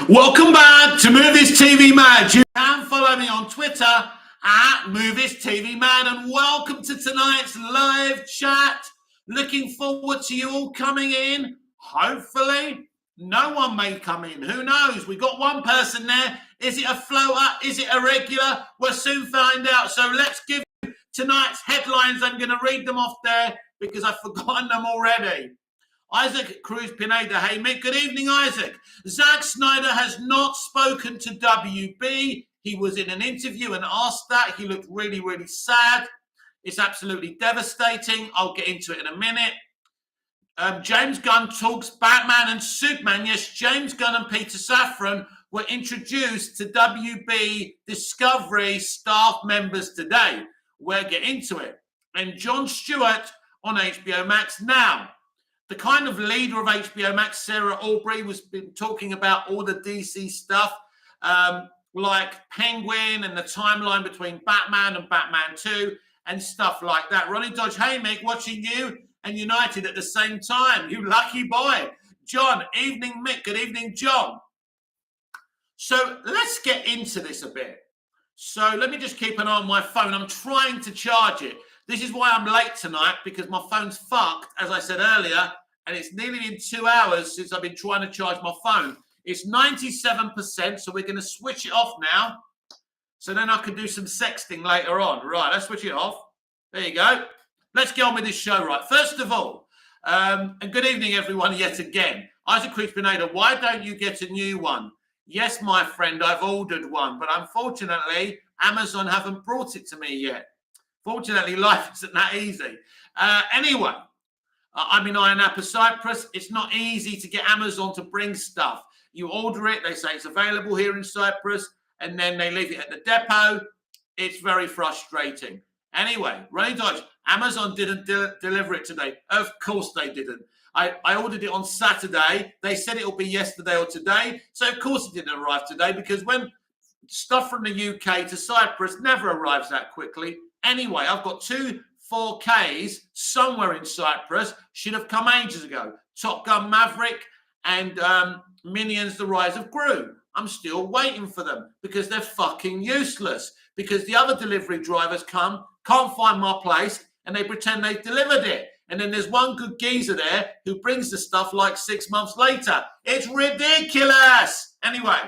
Welcome back to Movies TV Mad. You can follow me on Twitter at Movies TV Mad, and welcome to tonight's live chat. Looking forward to you all coming in. Hopefully, no one may come in. Who knows? We got one person there. Is it a floater? Is it a regular? We'll soon find out. So let's give tonight's headlines. I'm going to read them off there because I've forgotten them already. Isaac Cruz Pineda. Hey, Mick. Good evening, Isaac. Zack Snyder has not spoken to WB. He was in an interview and asked that. He looked really, really sad. It's absolutely devastating. I'll get into it in a minute. James Gunn talks Batman and Superman. Yes, James Gunn and Peter Safran were introduced to WB Discovery staff members today. We'll get into it. And Jon Stewart on HBO Max now. The kind of leader of HBO Max, Sarah Albury, was been talking about all the DC stuff, like Penguin and the timeline between Batman and Batman 2 and stuff like that. Ronnie Dodge, hey, Mick, watching you and United at the same time. You lucky boy. John, evening, Mick. Good evening, John. So let's get into this a bit. So let me just keep an eye on my phone. I'm trying to charge it. This is why I'm late tonight, because my phone's fucked, as I said earlier, and it's nearly been 2 hours since I've been trying to charge my phone. It's 97%, so we're going to switch it off now, so then I can do some sexting later on. Right, let's switch it off. There you go. Let's get on with this show, right? First of all, and good evening, everyone, yet again. Isaac Cruz Pineda, why don't you get a new one? Yes, my friend, I've ordered one, but unfortunately, Amazon haven't brought it to me yet. Fortunately, life isn't that easy. Anyway, I'm in Iron Apple, Cyprus. It's not easy to get Amazon to bring stuff. You order it, they say it's available here in Cyprus, and then they leave it at the depot. It's very frustrating. Anyway, Ronnie Dodge, Amazon didn't deliver it today. Of course they didn't. I ordered it on Saturday. They said it'll be yesterday or today. So, of course, it didn't arrive today, because when stuff from the UK to Cyprus never arrives that quickly. Anyway, I've got two 4Ks somewhere in Cyprus. Should have come ages ago. Top Gun Maverick and Minions The Rise of Gru. I'm still waiting for them because they're fucking useless. Because the other delivery drivers can't find my place, and they pretend they've delivered it. And then there's one good geezer there who brings the stuff like 6 months later. It's ridiculous. Anyway,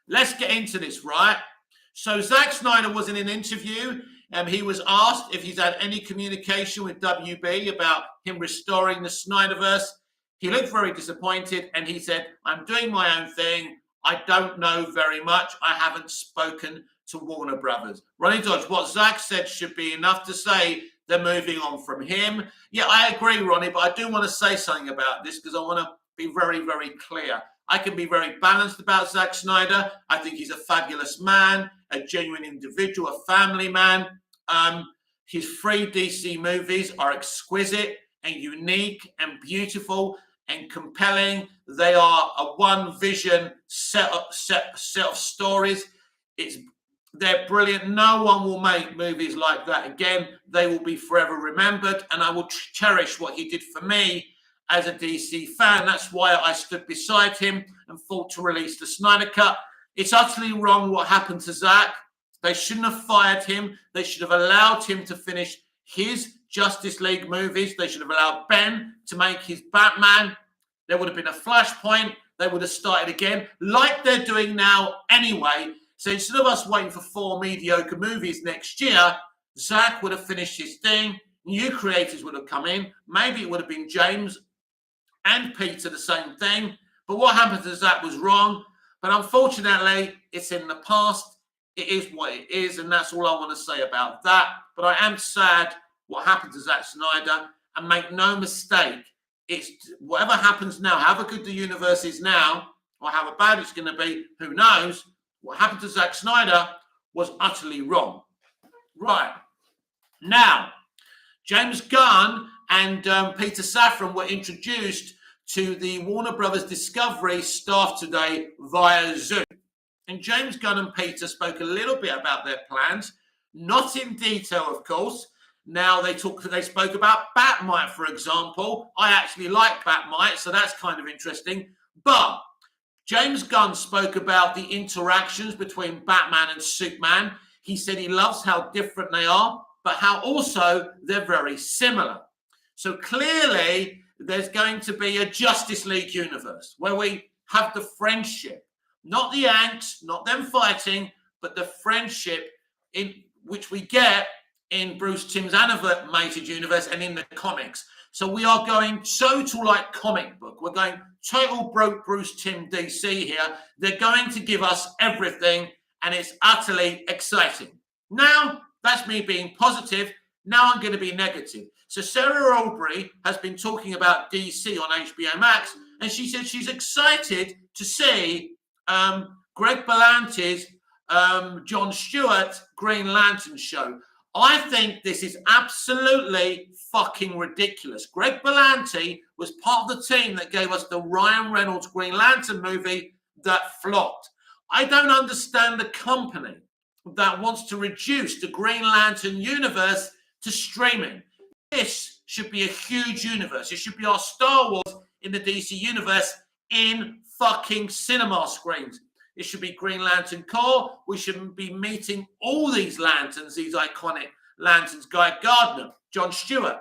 let's get into this, right? So Zack Snyder was in an interview, and he was asked if he's had any communication with WB about him restoring the Snyderverse. He looked very disappointed, and he said, I'm doing my own thing. I don't know very much. I haven't spoken to Warner Brothers. Ronnie Dodge, what Zack said should be enough to say they're moving on from him. Yeah, I agree, Ronnie, but I do want to say something about this because I want to be very, very clear. I can be very balanced about Zack Snyder. I think he's a fabulous man, a genuine individual, a family man. His three DC movies are exquisite and unique and beautiful and compelling. They are a one vision set of stories. They're brilliant. No one will make movies like that again. They will be forever remembered, and I will cherish what he did for me as a DC fan. That's why I stood beside him and fought to release the Snyder Cut. It's utterly wrong what happened to Zack. They shouldn't have fired him. They should have allowed him to finish his Justice League movies. They should have allowed Ben to make his Batman. There would have been a flashpoint. They would have started again, like they're doing now anyway. So instead of us waiting for 4 mediocre movies next year, Zack would have finished his thing. New creators would have come in. Maybe it would have been James and Peter, the same thing. But what happened to Zack was wrong. But unfortunately, it's in the past. It is what it is, and that's all I want to say about that. But I am sad what happened to Zack Snyder. And make no mistake, it's whatever happens now, however good the universe is now, or however bad it's going to be, who knows? What happened to Zack Snyder was utterly wrong. Right. Now, James Gunn and Peter Safran were introduced to the Warner Brothers Discovery staff today via Zoom. And James Gunn and Peter spoke a little bit about their plans, not in detail, of course. Now, they spoke about Batmite, for example. I actually like Batmite, so that's kind of interesting. But James Gunn spoke about the interactions between Batman and Superman. He said he loves how different they are, but how also they're very similar. So clearly, there's going to be a Justice League universe where we have the friendship, not the angst, not them fighting, but the friendship in which we get in Bruce Timm's animated universe and in the comics. So we are going total like comic book. We're going total broke Bruce Timm DC here. They're going to give us everything, and it's utterly exciting. Now, that's me being positive. Now I'm going to be negative. So Sarah Albury has been talking about DC on HBO Max, and she said she's excited to see Greg Berlanti's Jon Stewart Green Lantern show. I think this is absolutely fucking ridiculous. Greg Berlanti was part of the team that gave us the Ryan Reynolds Green Lantern movie that flopped. I don't understand the company that wants to reduce the Green Lantern universe to streaming. This should be a huge universe. It should be our Star Wars in the DC universe in fucking cinema screens. It should be Green Lantern Corps. We should be meeting all these lanterns, these iconic lanterns, Guy Gardner, Jon Stewart,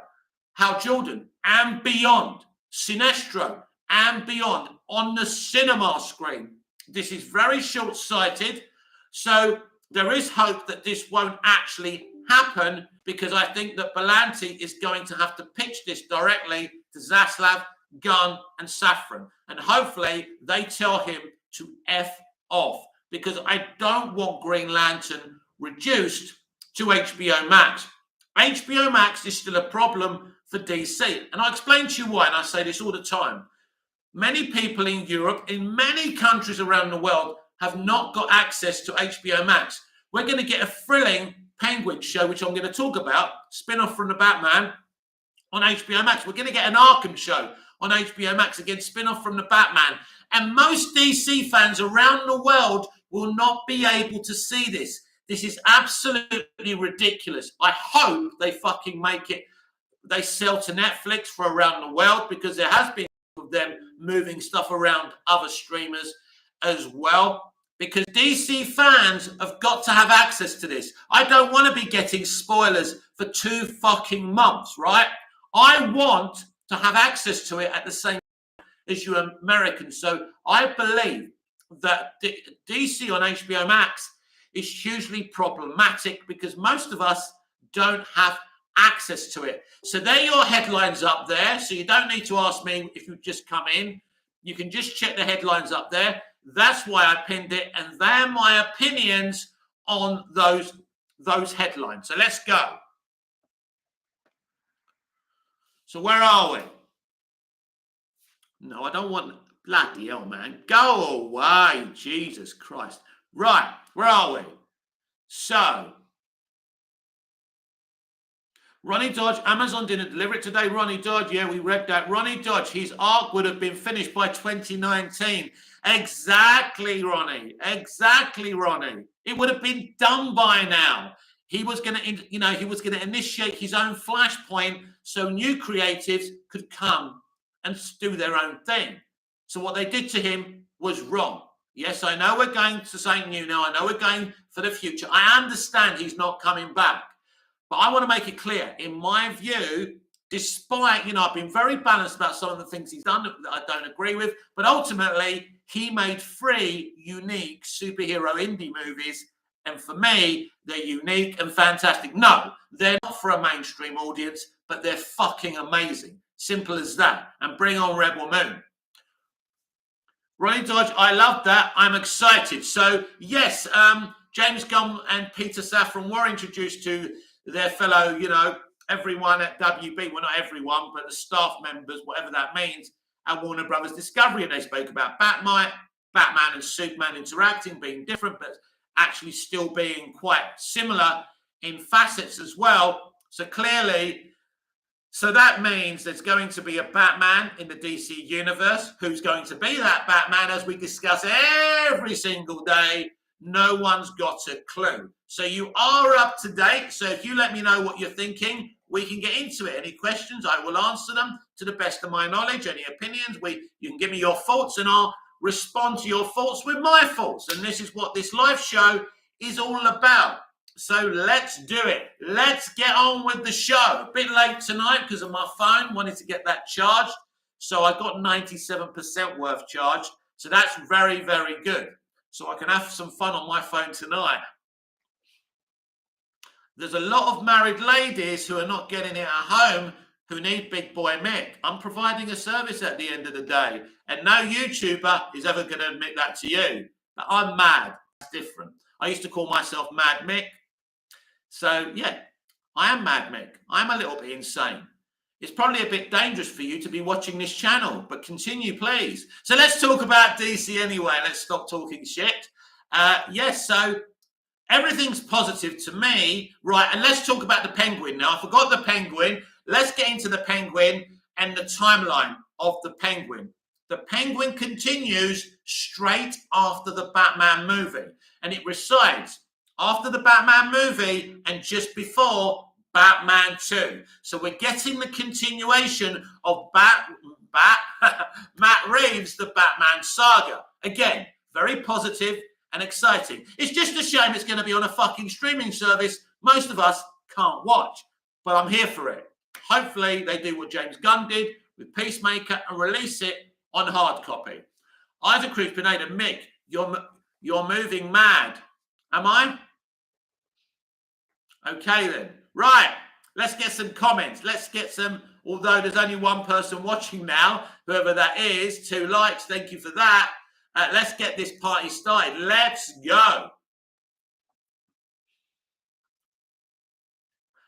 Hal Jordan, and beyond, Sinestro, and beyond, on the cinema screen. This is very short-sighted, so there is hope that this won't actually happen, because I think that Berlanti is going to have to pitch this directly to Zaslav, Gunn, and Safran, and hopefully they tell him to F off, because I don't want Green Lantern reduced to HBO Max. HBO Max is still a problem for DC, and I explain to you why, and I say this all the time. Many people in Europe, in many countries around the world, have not got access to HBO Max. We're going to get a thrilling Penguin show, which I'm going to talk about, spin-off from the Batman on HBO Max. We're going to get an Arkham show on HBO Max, again, spin-off from the Batman. And most DC fans around the world will not be able to see this. This is absolutely ridiculous. I hope they fucking make it, they sell to Netflix for around the world, because there has been of them moving stuff around other streamers as well, because DC fans have got to have access to this. I don't want to be getting spoilers for 2 fucking months, right? I want to have access to it at the same time as you Americans. So I believe that DC on HBO Max is hugely problematic, because most of us don't have access to it. So there are your headlines up there. So you don't need to ask me if you've just come in. You can just check the headlines up there. That's why I pinned it, and they're my opinions on those headlines. So let's go. So where are we? No, I don't want, bloody hell, man. Go away, Jesus Christ. Right, where are we? So, Ronnie Dodge, Amazon didn't deliver it today. Ronnie Dodge, yeah, we read that. Ronnie Dodge, his arc would have been finished by 2019. Exactly, Ronnie. Exactly, Ronnie. It would have been done by now. He was going to, he was going to initiate his own flashpoint so new creatives could come and do their own thing. So what they did to him was wrong. Yes, I know we're going to something new now. I know we're going for the future. I understand he's not coming back. But I want to make it clear, in my view, despite, I've been very balanced about some of the things he's done that I don't agree with, but ultimately, he made 3 unique superhero indie movies, and for me, they're unique and fantastic. No, they're not for a mainstream audience, but they're fucking amazing. Simple as that. And bring on Rebel Moon. Ronnie Dodge, I love that. I'm excited. So, yes, James Gunn and Peter Safran were introduced to their fellow, everyone at WB, well, not everyone, but the staff members, whatever that means, at Warner Brothers Discovery. And they spoke about Batman and Superman interacting, being different, but actually still being quite similar in facets as well. So clearly, that means there's going to be a Batman in the DC universe. Who's going to be that Batman, as we discuss every single day? No one's got a clue. So you are up to date. So if you let me know what you're thinking, we can get into it. Any questions, I will answer them to the best of my knowledge. Any opinions, you can give me your thoughts, and I'll respond to your thoughts with my thoughts. And this is what this live show is all about. So let's do it. Let's get on with the show. A bit late tonight because of my phone. Wanted to get that charged. So I got 97% worth charged. So that's very, very good. So I can have some fun on my phone tonight. There's a lot of married ladies who are not getting it at home who need Big Boy Mick. I'm providing a service at the end of the day. And no YouTuber is ever going to admit that to you. But I'm mad. That's different. I used to call myself Mad Mick. So, yeah, I am Mad Mick. I'm a little bit insane. It's probably a bit dangerous for you to be watching this channel, but continue, please. So let's talk about DC anyway. Let's stop talking shit. Yes, so everything's positive to me. Right, and let's talk about the Penguin now. I forgot the Penguin. Let's get into the Penguin and the timeline of the Penguin. The Penguin continues straight after the Batman movie, and it resides after the Batman movie and just before Batman 2. So we're getting the continuation of Matt Reeves' The Batman saga. Again, very positive and exciting. It's just a shame it's going to be on a fucking streaming service most of us can't watch, but I'm here for it. Hopefully they do what James Gunn did with Peacemaker and release it on hard copy. Isaac Cruz Pineda, Mick, you're moving mad. Am I? Okay then. Right. Let's get some comments. Let's get some, although there's only one person watching now, whoever that is, 2 likes. Thank you for that. Let's get this party started. Let's go.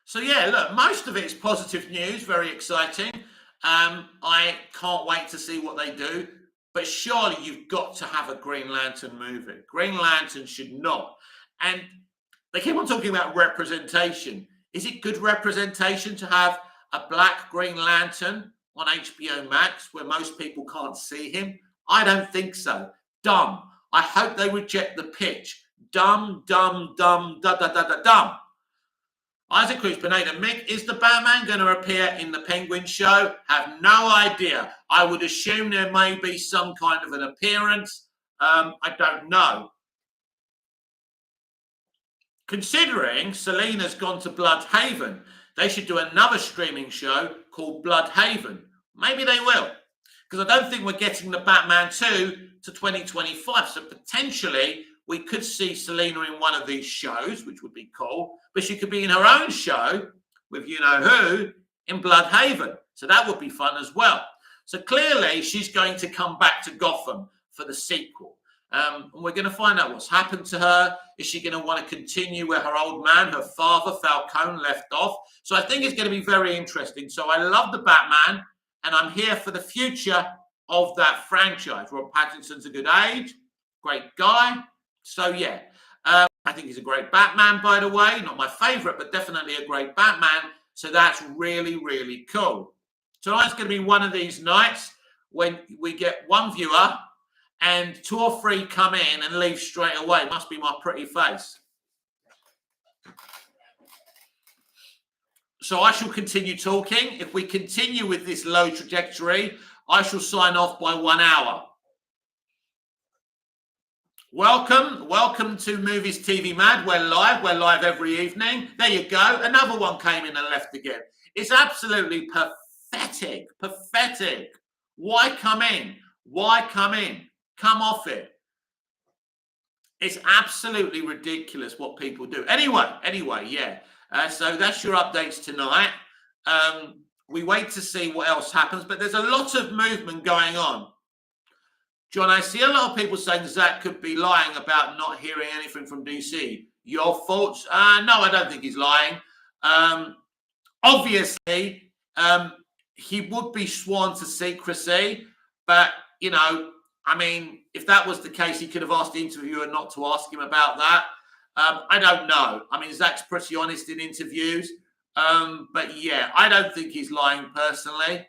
So yeah, look, most of it is positive news, very exciting. I can't wait to see what they do. But surely you've got to have a Green Lantern movie. Green Lantern should not. And they keep on talking about representation. Is it good representation to have a black Green Lantern on HBO Max where most people can't see him? I don't think so. Dumb. I hope they reject the pitch. Dumb, dumb, dumb, da da da da dumb. Isaac Cruz Pineda, Mick, is the Batman going to appear in the Penguin show? Have no idea. I would assume there may be some kind of an appearance. I don't know. Considering Selina's gone to Bloodhaven, they should do another streaming show called Bloodhaven. Maybe they will. Because I don't think we're getting the Batman 2 to 2025. So potentially we could see Selina in one of these shows, which would be cool. But she could be in her own show with you-know-who in Bloodhaven. So that would be fun as well. So clearly she's going to come back to Gotham for the sequel. And we're going to find out what's happened to her. Is she going to want to continue where her old man, her father, Falcone, left off? So I think it's going to be very interesting. So I love the Batman, and I'm here for the future of that franchise. Rob Pattinson's a good age, great guy. So yeah, I think he's a great Batman, by the way. Not my favorite, but definitely a great Batman. So that's really, really cool. Tonight's going to be one of these nights when we get one viewer and 2 or 3 come in and leave straight away. Must be my pretty face. So I shall continue talking. If we continue with this low trajectory, I shall sign off by 1 hour. Welcome to Movies TV Mad. We're live every evening. There you go. Another one came in and left again. It's absolutely pathetic. Why come in? Come off it. It's absolutely ridiculous what people do. Anyway, yeah. So that's your updates tonight. We wait to see what else happens, but there's a lot of movement going on. John, I see a lot of people saying Zack could be lying about not hearing anything from DC. Your thoughts? No, I don't think he's lying. Obviously, he would be sworn to secrecy, but, you know, I mean, if that was the case, he could have asked the interviewer not to ask him about that. I don't know. I mean, Zack's pretty honest in interviews. But yeah, I don't think he's lying personally.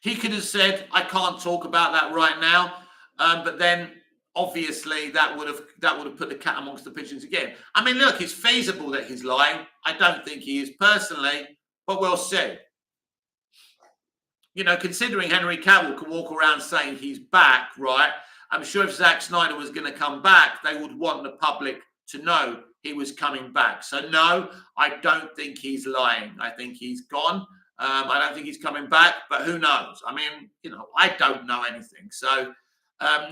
He could have said, I can't talk about that right now. But then obviously that would have put the cat amongst the pigeons again. I mean, look, it's feasible that he's lying. I don't think he is personally, but we'll see. You know, considering Henry Cavill can walk around saying he's back, right? I'm sure if Zack Snyder was going to come back, they would want the public to know he was coming back. So no, I don't think he's lying. I think he's gone. I don't think he's coming back, but who knows? I mean, you know, I don't know anything. So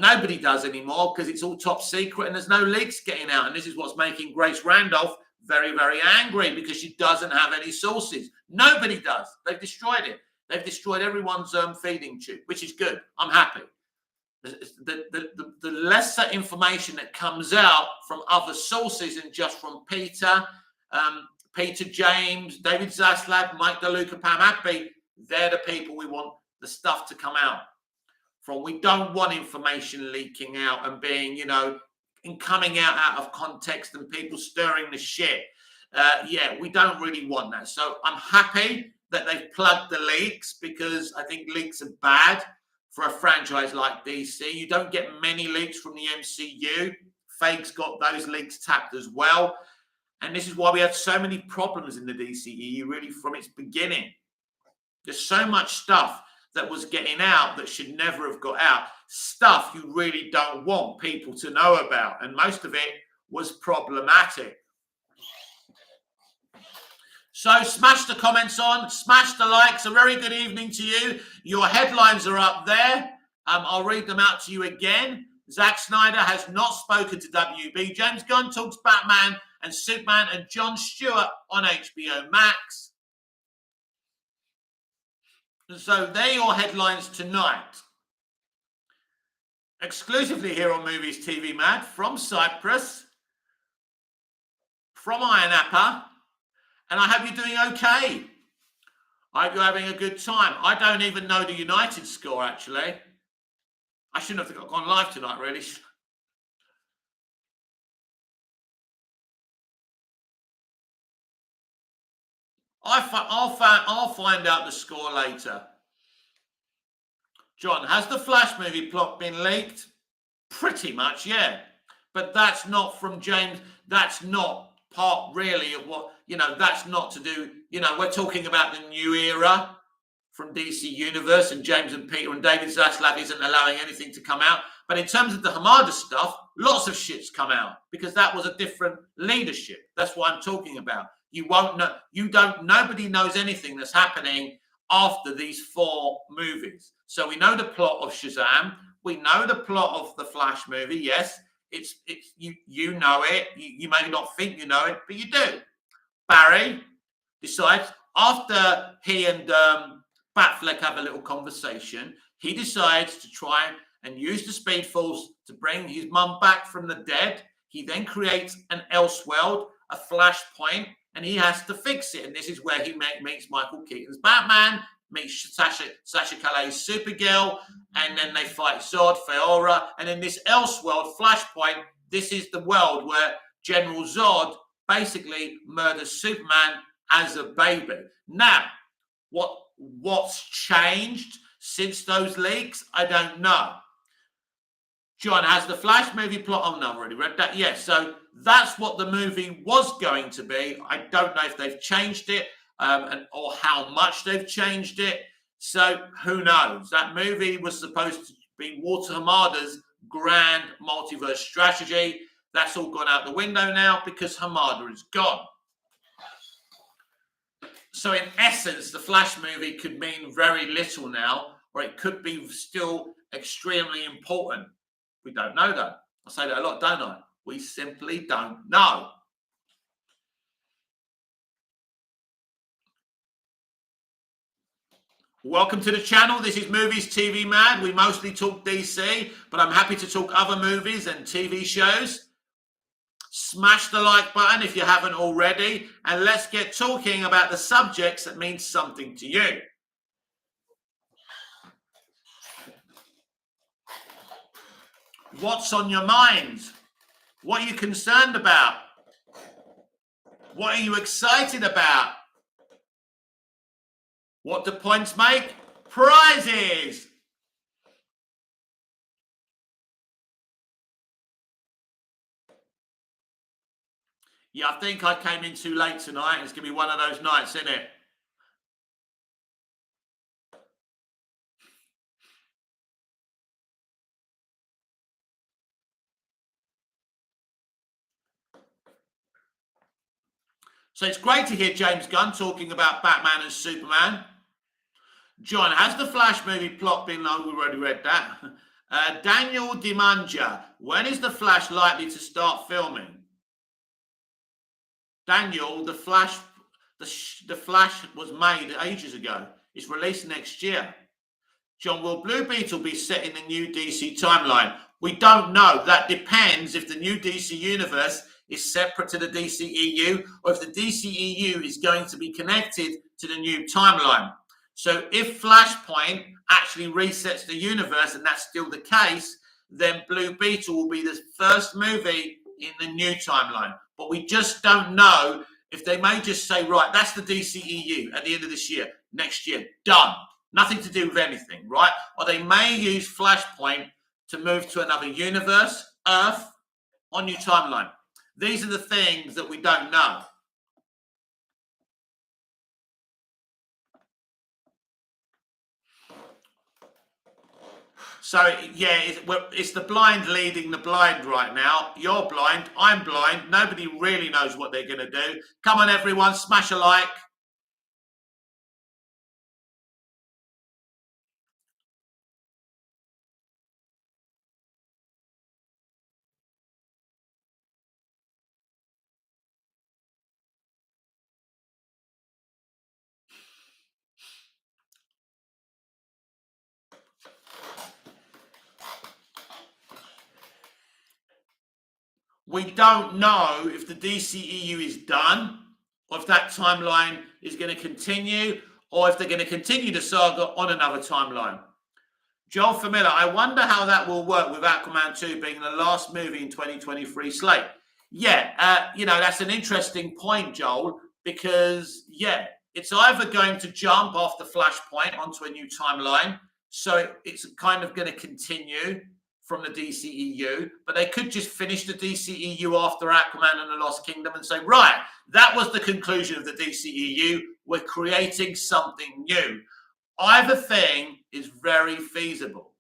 nobody does anymore because it's all top secret and there's no leaks getting out. And this is what's making Grace Randolph very, very angry because she doesn't have any sources. Nobody does. They've destroyed it. They've destroyed everyone's feeding tube, which is good. I'm happy. The lesser information that comes out from other sources and just from Peter, Peter James, David Zaslav, Mike DeLuca, Pam Abby, they're the people we want the stuff to come out from. We don't want information leaking out and being, you know, and coming out of context and people stirring the shit. Yeah, we don't really want that. So I'm happy that they've plugged the leaks because I think leaks are bad for a franchise like DC. You don't get many leaks from the MCU. Feige's got those leaks tapped as well. And this is why we had so many problems in the DCEU really from its beginning. There's so much stuff that was getting out that should never have got out. Stuff you really don't want people to know about. And most of it was problematic. So smash the comments on, smash the likes. A very good evening to you. Your headlines are up there. I'll read them out to you again. Zack Snyder has not spoken to WB. James Gunn talks Batman and Superman and Jon Stewart on HBO Max. So they're your headlines tonight. Exclusively here on Movies TV Mad from Cyprus, from Iron Appa. And I hope you're doing okay. I hope you're having a good time. I don't even know the United score, actually. I shouldn't have gone live tonight, really. I'll find out the score later. John, has the Flash movie plot been leaked? Pretty much, yeah. But that's not from James. That's not part really of what, you know, that's not to do, you know, we're talking about the new era from DC Universe and James and Peter and David Zaslav isn't allowing anything to come out. But in terms of the Hamada stuff, lots of shit's come out because that was a different leadership. That's what I'm talking about. You won't know, nobody knows anything that's happening after these 4 movies. So we know the plot of Shazam. We know the plot of the Flash movie. Yes, it's you know it. You may not think you know it, but you do. Barry decides after he and Batfleck have a little conversation, he decides to try and use the Speed Force to bring his mum back from the dead. He then creates an Elseworld, a flashpoint, and he has to fix it. And this is where he meets Michael Keaton's Batman, meets Sasha Calais' Supergirl, and then they fight Zod, Feora, and in this Elseworld flashpoint, this is the world where General Zod basically murders Superman as a baby. Now, what's changed since those leaks? I don't know. John, has the Flash movie plot? Oh, no, I've already read that. Yes, so that's what the movie was going to be. I don't know if they've changed it or how much they've changed it. So who knows? That movie was supposed to be Walter Hamada's grand multiverse strategy. That's all gone out the window now because Hamada is gone. So in essence, the Flash movie could mean very little now, or it could be still extremely important. We don't know that. I say that a lot, don't I? We simply don't know. Welcome to the channel. This is Movies TV Mad. We mostly talk DC, but I'm happy to talk other movies and TV shows. Smash the like button if you haven't already, and let's get talking about the subjects that mean something to you. What's on your mind? What are you concerned about? What are you excited about? What do points make? Prizes! Yeah, I think I came in too late tonight. It's going to be one of those nights, isn't it? So it's great to hear James Gunn talking about Batman and Superman. John, has the Flash movie plot been, we already read that. Daniel Dimanja, when is the Flash likely to start filming? Daniel, the Flash was made ages ago. It's released next year. John, will Blue Beetle be set in the new DC timeline? We don't know. That depends if the new DC universe is separate to the DCEU or if the DCEU is going to be connected to the new timeline. So if Flashpoint actually resets the universe, and that's still the case, then Blue Beetle will be the first movie in the new timeline. But we just don't know if they may just say, right, that's the DCEU at the end of this year, next year, done. Nothing to do with anything, right? Or they may use Flashpoint to move to another universe, Earth, or new timeline. These are the things that we don't know. So, yeah, it's the blind leading the blind right now. You're blind. I'm blind. Nobody really knows what they're going to do. Come on, everyone. Smash a like. We don't know if the DCEU is done, or if that timeline is going to continue, or if they're going to continue the saga on another timeline. Joel Famila, I wonder how that will work with Aquaman 2 being the last movie in 2023 slate. Yeah, that's an interesting point, Joel, because, it's either going to jump off the Flashpoint onto a new timeline, so it's kind of going to continue from the DCEU, but they could just finish the DCEU after Aquaman and the Lost Kingdom and say, right, that was the conclusion of the DCEU. We're creating something new. Either thing is very feasible.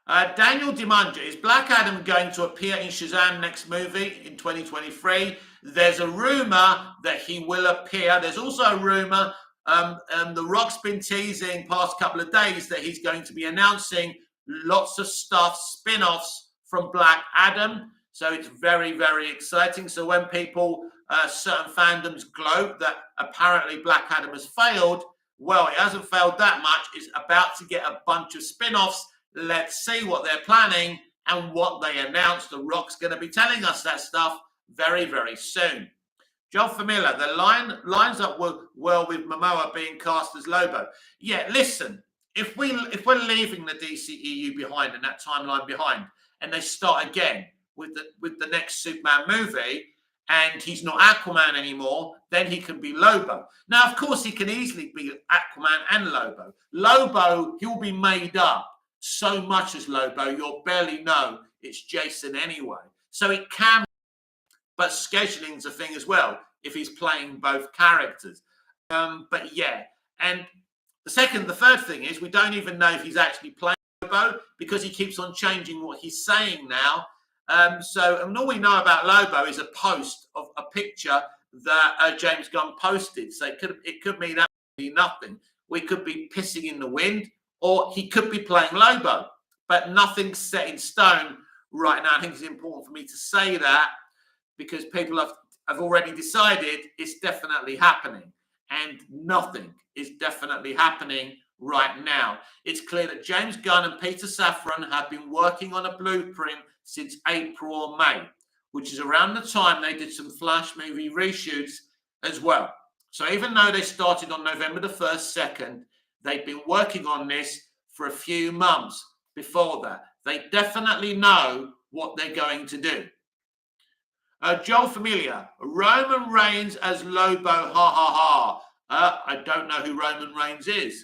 Daniel Dimanja, is Black Adam going to appear in Shazam next movie in 2023? There's a rumor that he will appear. There's also a rumor The Rock's been teasing past couple of days that he's going to be announcing lots of stuff, spin-offs from Black Adam. So it's very, very exciting. So when people, certain fandoms gloat that apparently Black Adam has failed, well, it hasn't failed that much. It's about to get a bunch of spin-offs. Let's see what they're planning and what they announce. The Rock's going to be telling us that stuff very, very soon. Joel Famila, the lines up well with Momoa being cast as Lobo. Yeah, listen, if we're leaving the DCEU behind and that timeline behind, and they start again with the next Superman movie, and he's not Aquaman anymore, then he can be Lobo. Now, of course, he can easily be Aquaman and Lobo. Lobo, he'll be made up so much as Lobo, you'll barely know it's Jason anyway. So it can, but scheduling's a thing as well, if he's playing both characters. But yeah, and the third thing is we don't even know if he's actually playing Lobo because he keeps on changing what he's saying now. And all we know about Lobo is a post of a picture that James Gunn posted. So it could mean absolutely nothing. We could be pissing in the wind, or he could be playing Lobo, but nothing's set in stone right now. I think it's important for me to say that because people have already decided it's definitely happening, and nothing is definitely happening right now. It's clear that James Gunn and Peter Safran have been working on a blueprint since April or May, which is around the time they did some Flash movie reshoots as well. So even though they started on November the 1st, 2nd, they've been working on this for a few months before that. They definitely know what they're going to do. Joel Familia, Roman Reigns as Lobo, ha ha ha. I don't know who Roman Reigns is.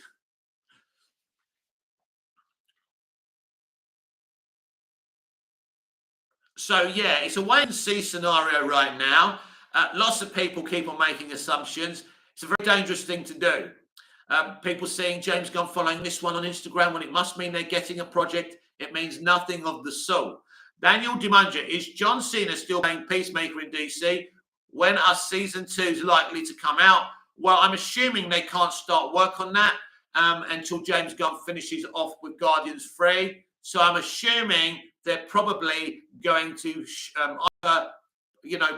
So yeah, it's a wait and see scenario right now. Lots of people keep on making assumptions. It's a very dangerous thing to do. People seeing James Gunn following this one on Instagram when it must mean they're getting a project. It means nothing of the sort. Daniel Dimunja, is John Cena still playing Peacemaker in DC? When are season 2's likely to come out? Well, I'm assuming they can't start work on that until James Gunn finishes off with Guardians 3. So I'm assuming they're probably going to either,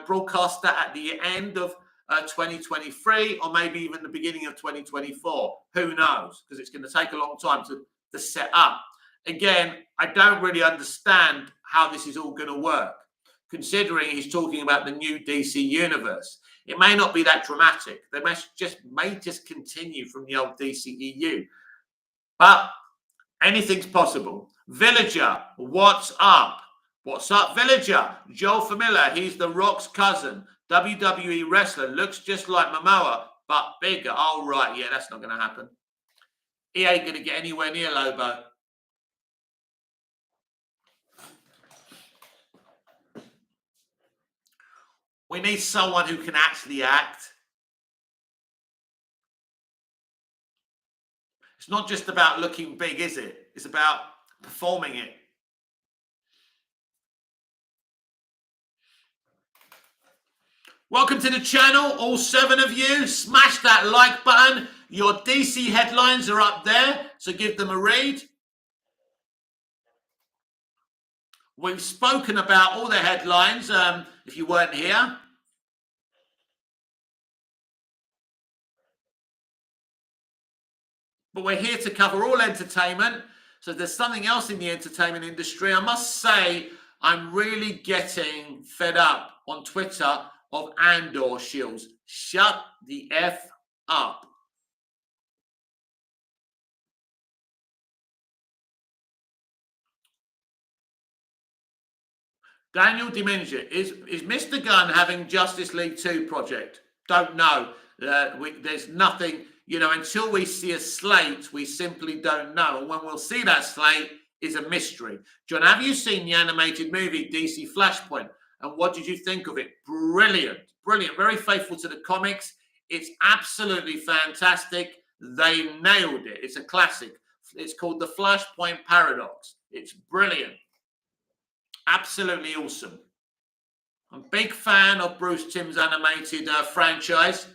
broadcast that at the end of 2023 or maybe even the beginning of 2024. Who knows? Because it's going to take a long time to set up. Again, I don't really understand how this is all going to work, considering he's talking about the new DC universe. It may not be that dramatic. They may just continue from the old DCEU. But anything's possible. Villager, what's up? What's up, Villager? Joel Famila, he's The Rock's cousin. WWE wrestler, looks just like Momoa, but bigger. Oh, right, yeah, that's not going to happen. He ain't going to get anywhere near Lobo. We need someone who can actually act. It's not just about looking big, is it? It's about performing it. Welcome to the channel, all 7 of you. Smash that like button. Your DC headlines are up there, so give them a read. We've spoken about all the headlines, if you weren't here. But we're here to cover all entertainment. So if there's something else in the entertainment industry, I must say I'm really getting fed up on Twitter of Andor shields. Shut the F up. Daniel Dimensia, is Mr. Gunn having Justice League 2 project? Don't know. There's nothing, until we see a slate, we simply don't know. And when we'll see that slate is a mystery. John, have you seen the animated movie DC Flashpoint? And what did you think of it? Brilliant. Brilliant. Very faithful to the comics. It's absolutely fantastic. They nailed it. It's a classic. It's called The Flashpoint Paradox. It's brilliant. Absolutely awesome. I'm a big fan of Bruce Timm's animated franchise.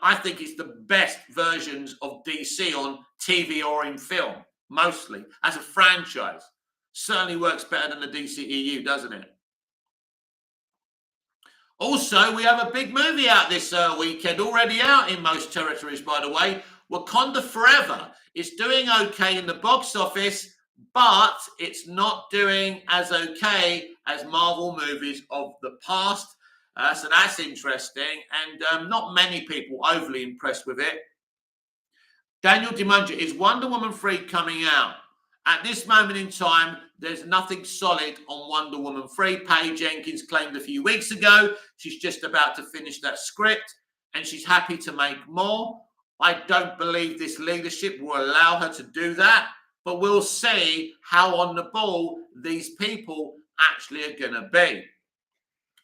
I think it's the best versions of DC on TV or in film, mostly, as a franchise. Certainly works better than the DCEU, doesn't it? Also, we have a big movie out this weekend, already out in most territories, by the way. Wakanda Forever is doing okay in the box office, but it's not doing as okay as Marvel movies of the past. So that's interesting. And not many people overly impressed with it. Daniel Dimunja, is Wonder Woman 3 coming out? At this moment in time, there's nothing solid on Wonder Woman 3. Patty Jenkins claimed a few weeks ago she's just about to finish that script and she's happy to make more. I don't believe this leadership will allow her to do that. But we'll see how on the ball these people actually are going to be.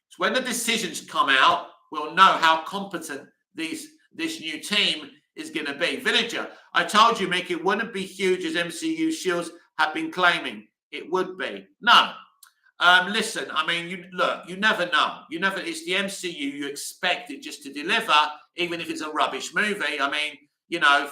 So when the decisions come out, we'll know how competent this new team is going to be. Villager, I told you, Mick, it wouldn't be huge as MCU shields have been claiming. It would be. No. Listen, I mean, you never know. It's the MCU. You expect it just to deliver, even if it's a rubbish movie. I mean,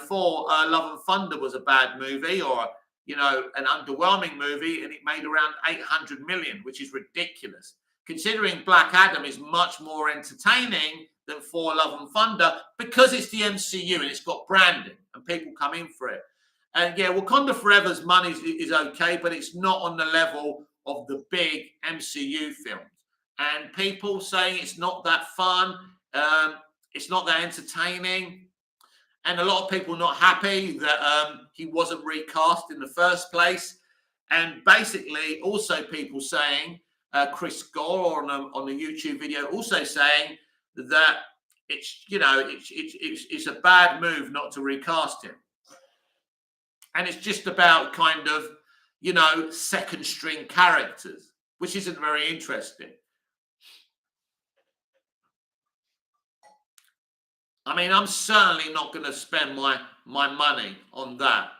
Thor Love and Thunder was a bad movie or, an underwhelming movie, and it made around 800 million, which is ridiculous. Considering Black Adam is much more entertaining than Thor Love and Thunder because it's the MCU and it's got branding and people come in for it. And yeah, Wakanda Forever's money is okay, but it's not on the level of the big MCU films. And people saying it's not that fun, it's not that entertaining. And a lot of people not happy that he wasn't recast in the first place. And basically also people saying, Chris Gore on the YouTube video also saying that it's a bad move not to recast him. And it's just about kind of, second string characters, which isn't very interesting. I mean, I'm certainly not going to spend my money on that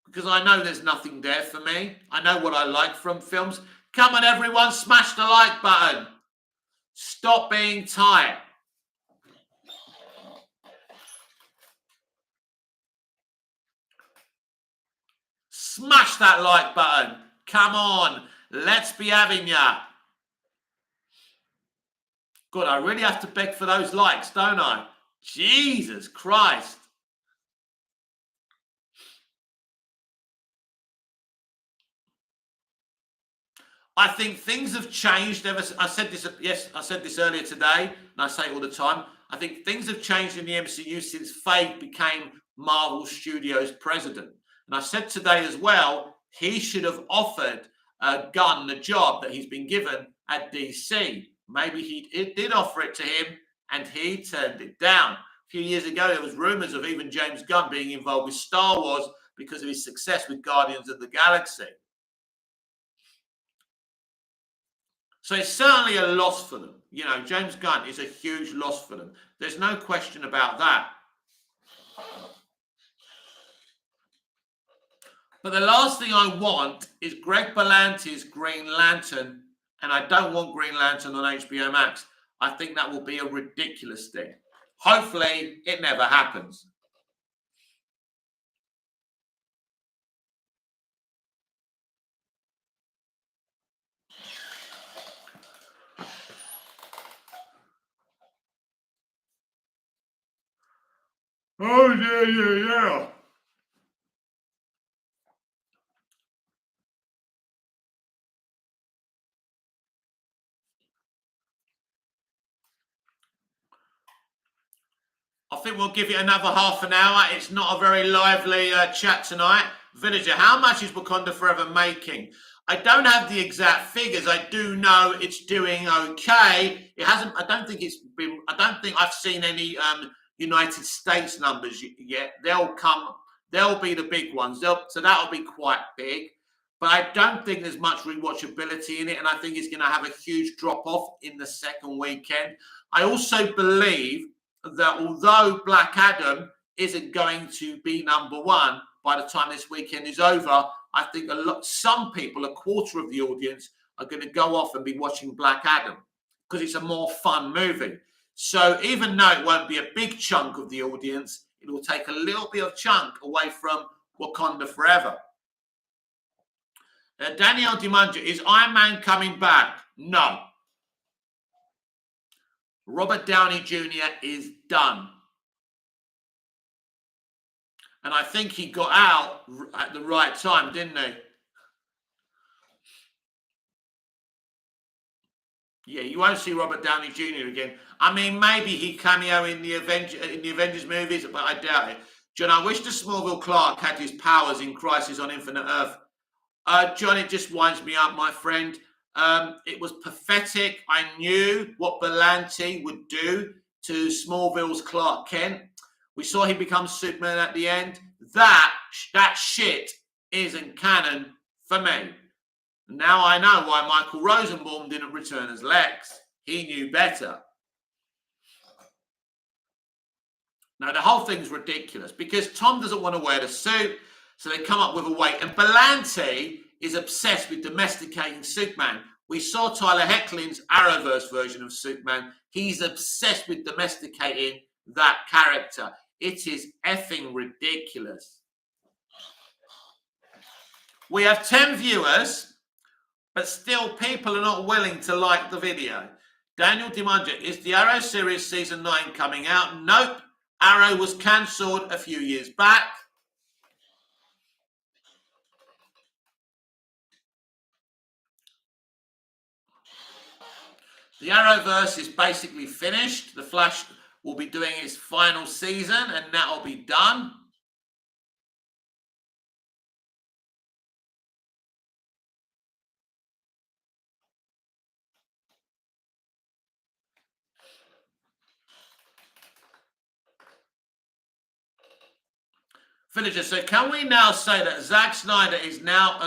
because I know there's nothing there for me. I know what I like from films. Come on, everyone, smash the like button. Stop being tight. Smash that like button. Come on, let's be having ya. God, I really have to beg for those likes, don't I? Jesus Christ. I think things have changed I said this earlier today, and I say it all the time. I think things have changed in the MCU since Feige became Marvel Studios president. And I said today as well, he should have offered Gunn the job that he's been given at DC. Maybe he did offer it to him and he turned it down. A few years ago, there was rumors of even James Gunn being involved with Star Wars because of his success with Guardians of the Galaxy. So it's certainly a loss for them. You know, James Gunn is a huge loss for them. There's no question about that. But the last thing I want is Greg Berlanti's Green Lantern, and I don't want Green Lantern on HBO Max. I think that will be a ridiculous thing. Hopefully, it never happens. Oh, yeah. I think we'll give it another half an hour. It's not a very lively chat tonight. Villager, how much is Wakanda Forever making? I don't have the exact figures. I do know it's doing okay. It hasn't. I don't think I've seen any United States numbers yet. They'll come. They'll be the big ones. So that'll be quite big. But I don't think there's much rewatchability in it, and I think it's going to have a huge drop off in the second weekend. I also believe that although Black Adam isn't going to be number one by the time this weekend is over, I think some people, a quarter of the audience, are going to go off and be watching Black Adam because it's a more fun movie. So even though it won't be a big chunk of the audience, it will take a little bit of chunk away from Wakanda Forever. Danielle Dimanja, is Iron Man coming back? No. Robert Downey Jr. is done. And I think he got out at the right time, didn't he? Yeah, you won't see Robert Downey Jr. again. I mean, maybe he cameo in the Avengers movies, but I doubt it. John, I wish the Smallville Clark had his powers in Crisis on Infinite Earth. John, it just winds me up, my friend. It was pathetic. I knew what Berlanti would do to Smallville's Clark Kent. We saw him become Superman at the end. That shit isn't canon for me. Now I know why Michael Rosenbaum didn't return as Lex. He knew better. Now, the whole thing's ridiculous because Tom doesn't want to wear the suit, so they come up with a way. And Berlanti is obsessed with domesticating Superman. We saw Tyler Hoechlin's Arrowverse version of Superman. He's obsessed with domesticating that character. It is effing ridiculous. We have 10 viewers, but still people are not willing to like the video. Daniel Dimanja, is the Arrow series season 9 coming out? Nope. Arrow was cancelled a few years back. The Arrowverse is basically finished. The Flash will be doing its final season, and that'll be done. Villager, so can we now say that Zack Snyder is no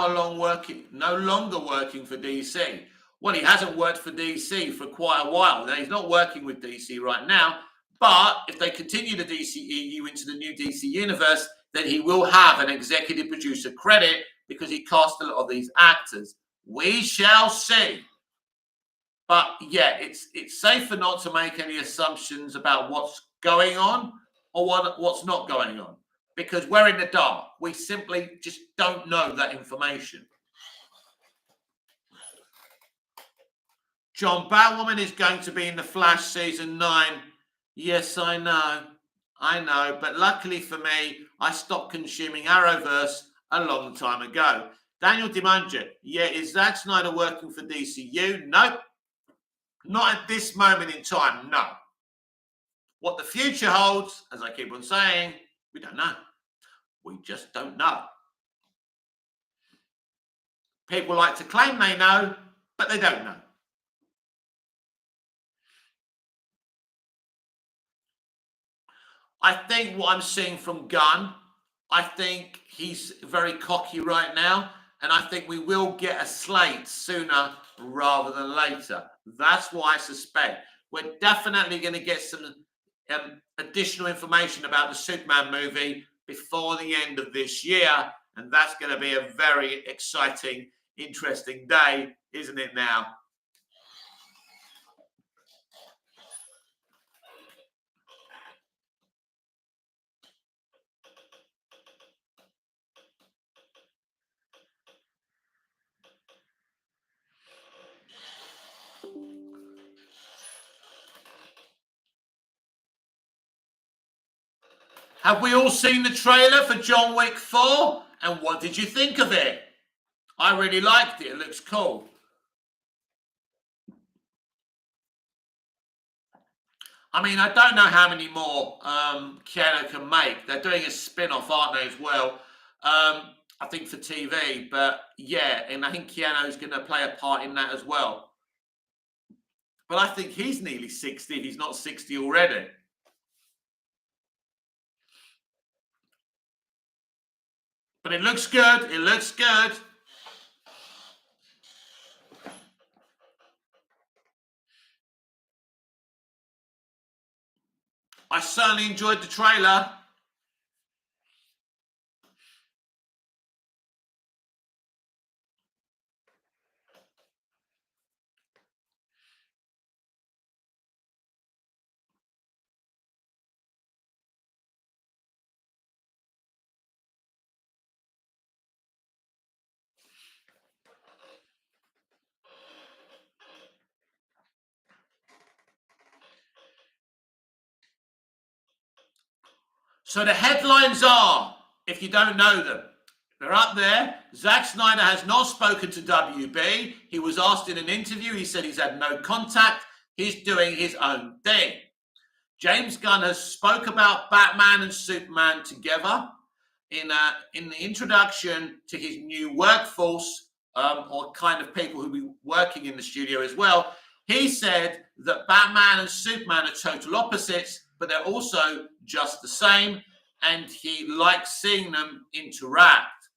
longer working for DC? Well, he hasn't worked for DC for quite a while. Now, he's not working with DC right now, but if they continue the DCEU into the new DC universe, then he will have an executive producer credit because he cast a lot of these actors. We shall see. But yeah, it's safer not to make any assumptions about what's going on or what's not going on, because we're in the dark. We simply just don't know that information. John, Batwoman is going to be in The Flash season 9. Yes, I know. But luckily for me, I stopped consuming Arrowverse a long time ago. Daniel Dimanja, yeah, is Zack Snyder working for DCU? Nope. Not at this moment in time, no. What the future holds, as I keep on saying, we don't know. We just don't know. People like to claim they know, but they don't know. I think what I'm seeing from Gunn, I think he's very cocky right now, and I think we will get a slate sooner rather than later. That's what I suspect. We're definitely going to get some additional information about the Superman movie before the end of this year, and that's going to be a very exciting, interesting day, isn't it now? Have we all seen the trailer for John Wick 4? And what did you think of it? I really liked it. It looks cool. I mean, I don't know how many more Keanu can make. They're doing a spin-off, aren't they, as well? I think for TV. But yeah, and I think Keanu's going to play a part in that as well. But I think he's nearly 60 if he's not 60 already. But it looks good. It looks good. I certainly enjoyed the trailer. So the headlines are, if you don't know them, they're up there. Zack Snyder has not spoken to WB. He was asked in an interview. He said he's had no contact. He's doing his own thing. James Gunn has spoke about Batman and Superman together in the introduction to his new workforce, or kind of people who will be working in the studio as well. He said that Batman and Superman are total opposites, but they're also just the same, and he likes seeing them interact.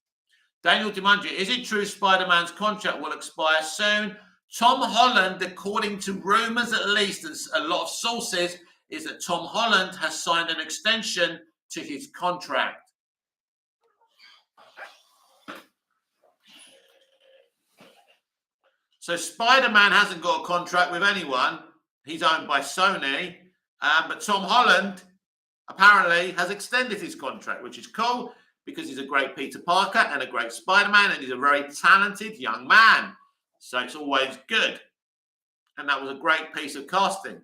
Daniel Dimanja, is it true Spider-Man's contract will expire soon? Tom Holland, according to rumors at least, and a lot of sources, is that Tom Holland has signed an extension to his contract. So Spider-Man hasn't got a contract with anyone. He's owned by Sony. But Tom Holland apparently has extended his contract, which is cool because he's a great Peter Parker and a great Spider-Man, and he's a very talented young man. So it's always good. And that was a great piece of casting.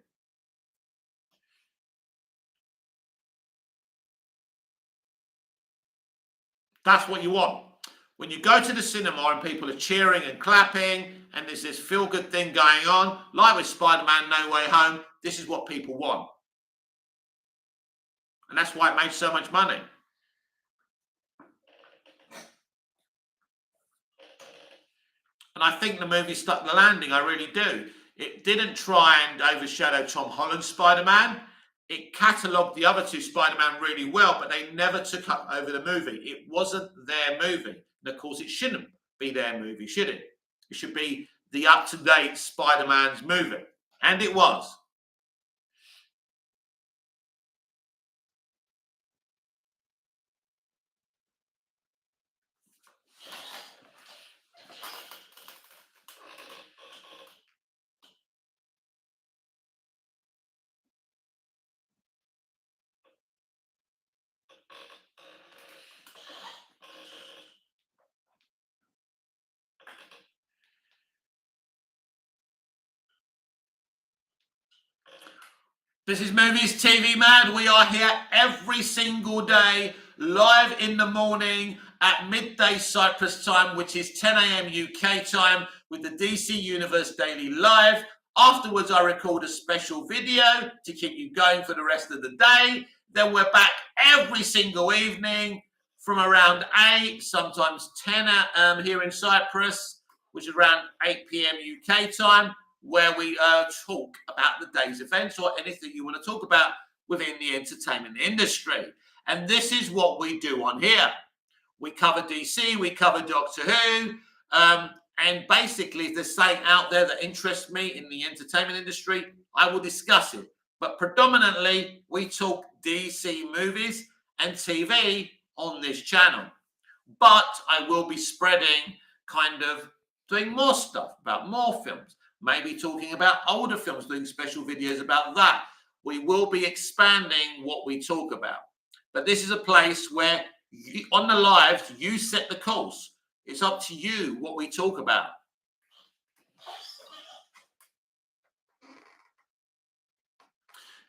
That's what you want. When you go to the cinema and people are cheering and clapping and there's this feel-good thing going on, like with Spider-Man No Way Home, this is what people want. And that's why it made so much money. And I think the movie stuck the landing, I really do. It didn't try and overshadow Tom Holland's Spider-Man. It catalogued the other two Spider-Man really well, but they never took up over the movie. It wasn't their movie. And of course, it shouldn't be their movie, should it? It should be the up-to-date Spider-Man's movie. And it was. This is Movies TV Mad. We are here every single day, live in the morning at midday Cyprus time, which is 10 a.m. UK time, with the DC Universe Daily Live. Afterwards, I record a special video to keep you going for the rest of the day. Then we're back every single evening from around 8, sometimes 10 here in Cyprus, which is around 8 p.m. UK time, where we talk about the day's events or anything you want to talk about within the entertainment industry. And this is what we do on here. We cover DC, we cover Doctor Who, and basically if there's something out there that interests me in the entertainment industry, I will discuss it. But predominantly, we talk DC movies and TV on this channel. But I will be spreading, kind of doing more stuff about more films. Maybe talking about older films, doing special videos about that. We will be expanding what we talk about. But this is a place where, on the lives, you set the course. It's up to you what we talk about.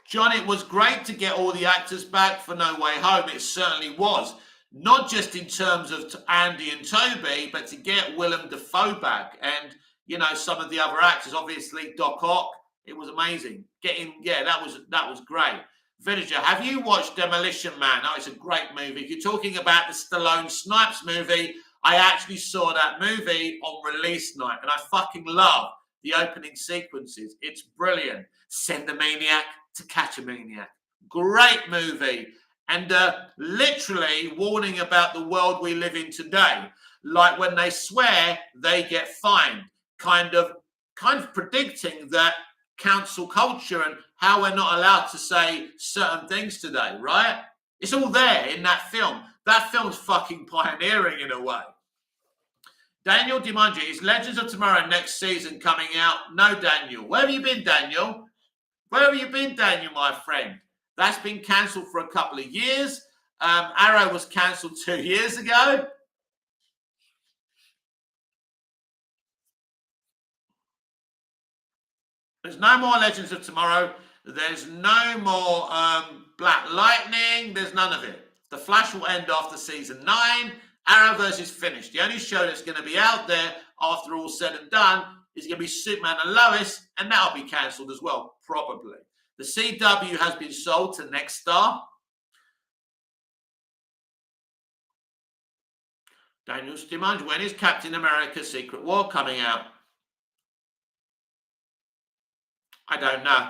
John, it was great to get all the actors back for No Way Home. It certainly was. Not just in terms of Andy and Toby, but to get Willem Dafoe back and, you know, some of the other actors, obviously Doc Ock. It was amazing. That was great. Villager, have you watched Demolition Man? Oh, it's a great movie. If you're talking about the Stallone Snipes movie, I actually saw that movie on release night, and I fucking love the opening sequences. It's brilliant. Send a maniac to catch a maniac. Great movie. And literally warning about the world we live in today. Like when they swear, they get fined. Kind of predicting that cancel culture and how we're not allowed to say certain things today, right? It's all there in that film. That film's fucking pioneering in a way. Daniel Dimanji, is Legends of Tomorrow next season coming out? No, Daniel. Where have you been, Daniel? Where have you been, Daniel, my friend? That's been cancelled for a couple of years. Arrow was cancelled 2 years ago. There's no more Legends of Tomorrow. There's no more Black Lightning. There's none of it. The Flash will end after season 9. Arrowverse is finished. The only show that's going to be out there after all said and done is going to be Superman and Lois, and that'll be cancelled as well, probably. The CW has been sold to Nexstar. Daniel Stimunge, when is Captain America Secret War coming out? I don't know.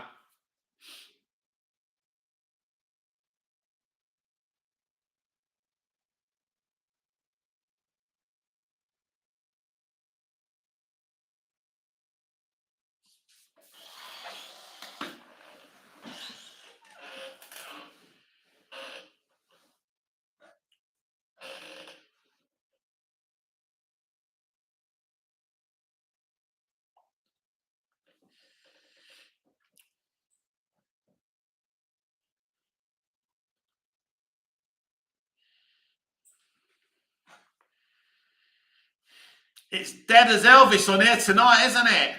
It's dead as Elvis on here tonight, isn't it?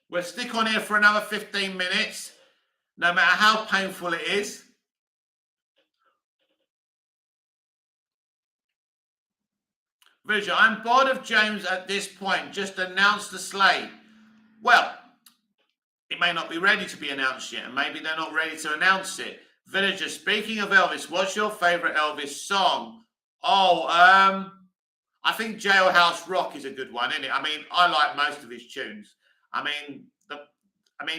We'll stick on here for another 15 minutes, no matter how painful it is. Villager, I'm bored of James at this point. Just announce the slate. Well, it may not be ready to be announced yet, and maybe they're not ready to announce it. Villager, speaking of Elvis, what's your favourite Elvis song? Oh, I think Jailhouse Rock is a good one, isn't it? I mean, I like most of his tunes. I mean,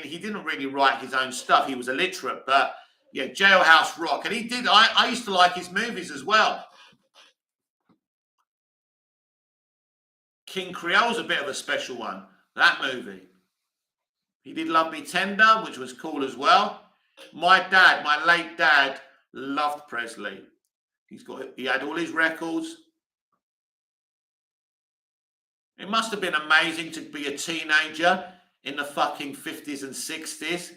he didn't really write his own stuff. He was illiterate, but yeah, Jailhouse Rock. And he did. I used to like his movies as well. King Creole's a bit of a special one. That movie. He did Love Me Tender, which was cool as well. My late dad, loved Presley. He had all his records. It must have been amazing to be a teenager in the fucking 50s and 60s.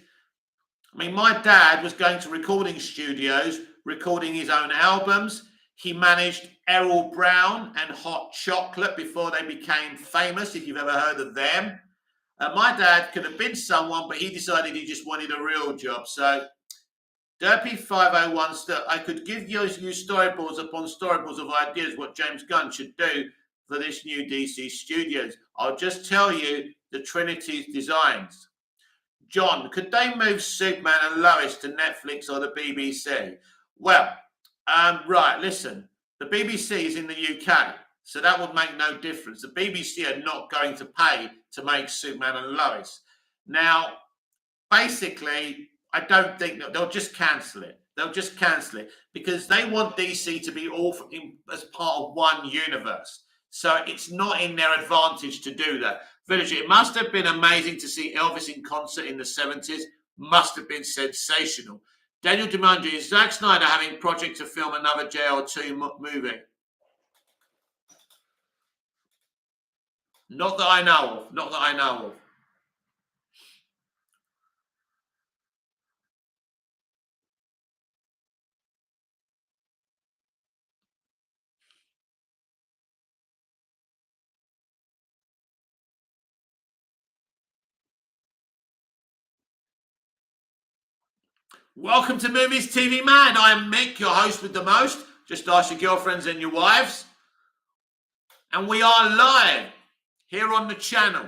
I mean, my dad was going to recording studios, recording his own albums. He managed Errol Brown and Hot Chocolate before they became famous, if you've ever heard of them. My dad could have been someone, but he decided he just wanted a real job. So, Derpy 501, I could give you storyboards upon storyboards of ideas what James Gunn should do for this new DC Studios. I'll just tell you the Trinity's designs. John, could they move Superman and Lois to Netflix or the BBC? Well, right, listen, the BBC is in the UK, so that would make no difference. The BBC are not going to pay to make Superman and Lois. Now, basically, I don't think that they'll just cancel it. They'll just cancel it because they want DC to be all as part of one universe. So it's not in their advantage to do that. Villager, it must have been amazing to see Elvis in concert in the 70s. Must have been sensational. Daniel Dimandri, is Zack Snyder having project to film another JL2 movie? Not that I know of. Not that I know of. Welcome to Movies TV Man. I'm Mick, your host with the most. Just ask your girlfriends and your wives. And we are live here on the channel.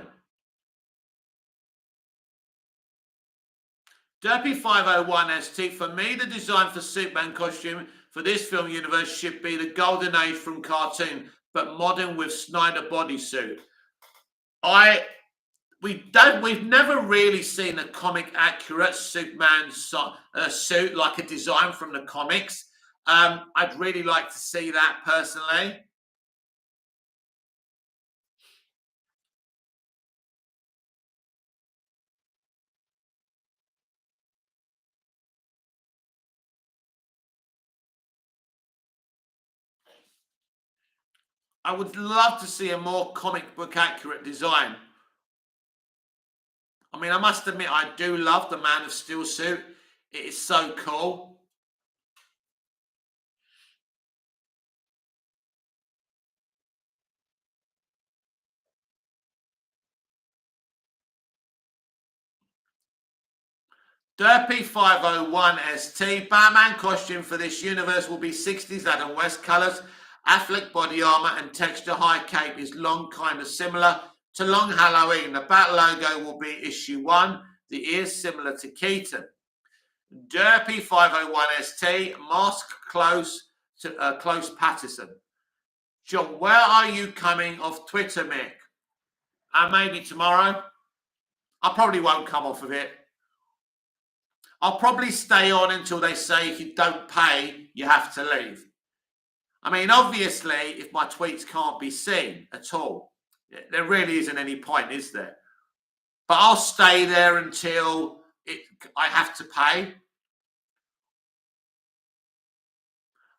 Derpy 501 ST, for me, the design for Superman costume for this film universe should be the golden age from cartoon, but modern with Snyder bodysuit. We've never really seen a comic accurate Superman suit like a design from the comics. I'd really like to see that personally. I would love to see a more comic book accurate design. I mean, I must admit, I do love the Man of Steel suit. It is so cool. Derpy 501 ST, Batman costume for this universe will be 60s Adam West colours. Affleck body armour and texture high cape is long, kind of similar to Long Halloween. The Bat logo will be issue 1. The ears similar to Keaton. Derpy 501 ST, mask close Patterson. John, where are you coming off Twitter, Mick? Maybe tomorrow. I probably won't come off of it. I'll probably stay on until they say if you don't pay, you have to leave. I mean, obviously, if my tweets can't be seen at all, there really isn't any point, is there? But I'll stay there until I have to pay.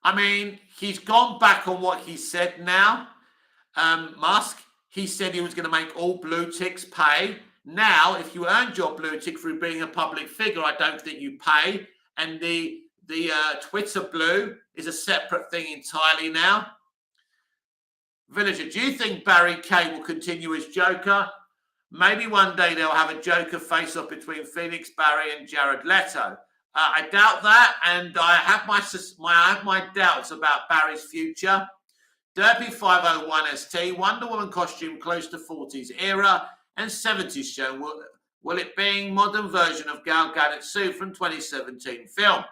I mean, he's gone back on what he said now. Musk, he said he was going to make all blue ticks pay. Now, if you earned your blue tick through being a public figure, I don't think you pay. And the Twitter blue is a separate thing entirely now. Villager, do you think Barry Kay will continue as Joker? Maybe one day they'll have a Joker face-off between Phoenix Barry and Jared Leto. I doubt that, and I have my doubts about Barry's future. Derpy 501 ST, Wonder Woman costume close to 40s era and 70s show. Will it being modern version of Gal Gadot's suit from 2017 film?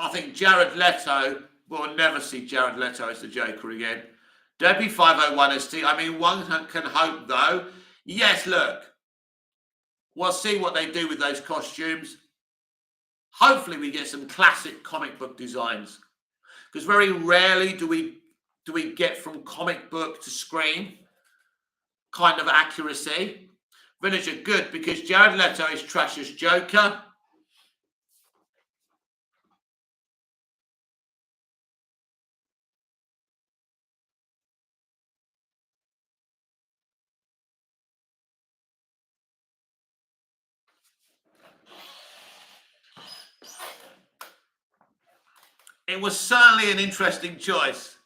I think Jared Leto, will never see Jared Leto as the Joker again. Derpy 501 ST, I mean, one can hope though. Yes, look, we'll see what they do with those costumes. Hopefully we get some classic comic book designs, because very rarely do we get from comic book to screen kind of accuracy. Villager, good, because Jared Leto is trash as Joker. It was certainly an interesting choice.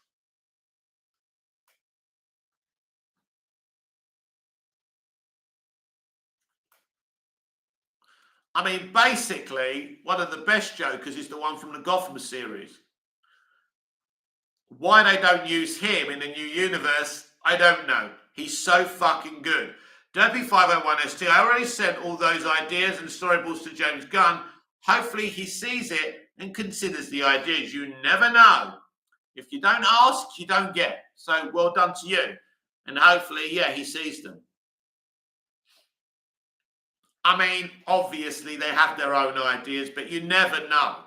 I mean, basically, one of the best Jokers is the one from the Gotham series. Why they don't use him in the new universe, I don't know. He's so fucking good. Derpy501ST, I already sent all those ideas and storyboards to James Gunn. Hopefully he sees it and considers the ideas. You never know. If you don't ask, you don't get. So well done to you. And hopefully, yeah, he sees them. I mean, obviously they have their own ideas, but you never know.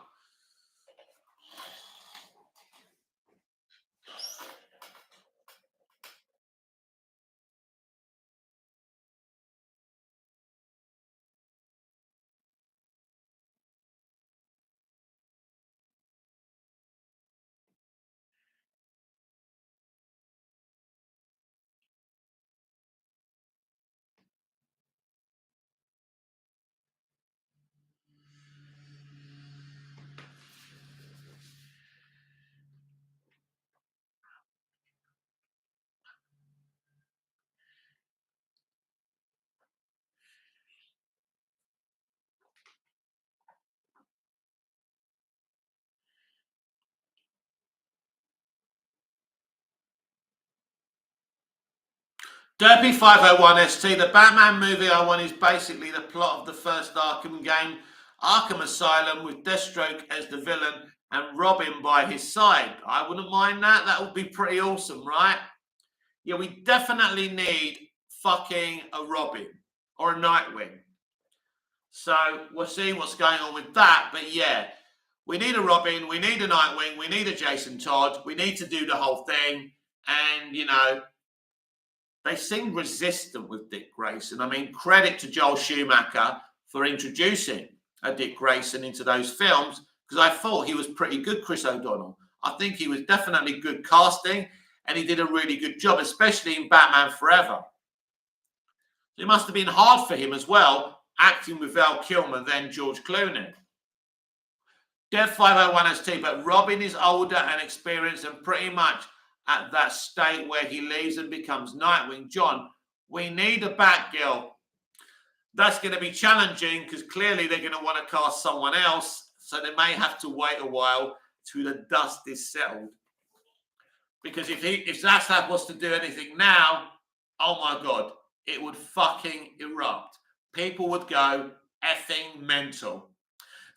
Derpy501ST, the Batman movie I want is basically the plot of the first Arkham game, Arkham Asylum, with Deathstroke as the villain and Robin by his side. I wouldn't mind that. That would be pretty awesome, right? Yeah, we definitely need fucking a Robin or a Nightwing. So we'll see what's going on with that. But yeah, we need a Robin, we need a Nightwing, we need a Jason Todd, we need to do the whole thing. And, you know, they seem resistant with Dick Grayson. I mean, credit to Joel Schumacher for introducing a Dick Grayson into those films, because I thought he was pretty good, Chris O'Donnell. I think he was definitely good casting, and he did a really good job, especially in Batman Forever. It must have been hard for him as well, acting with Val Kilmer, then George Clooney. Dev501ST, but Robin is older and experienced and pretty much at that state where he leaves and becomes Nightwing. John, we need a Batgirl. That's going to be challenging because clearly they're going to want to cast someone else, so they may have to wait a while till the dust is settled. Because if Zack was to do anything now, oh my God, it would fucking erupt. People would go effing mental.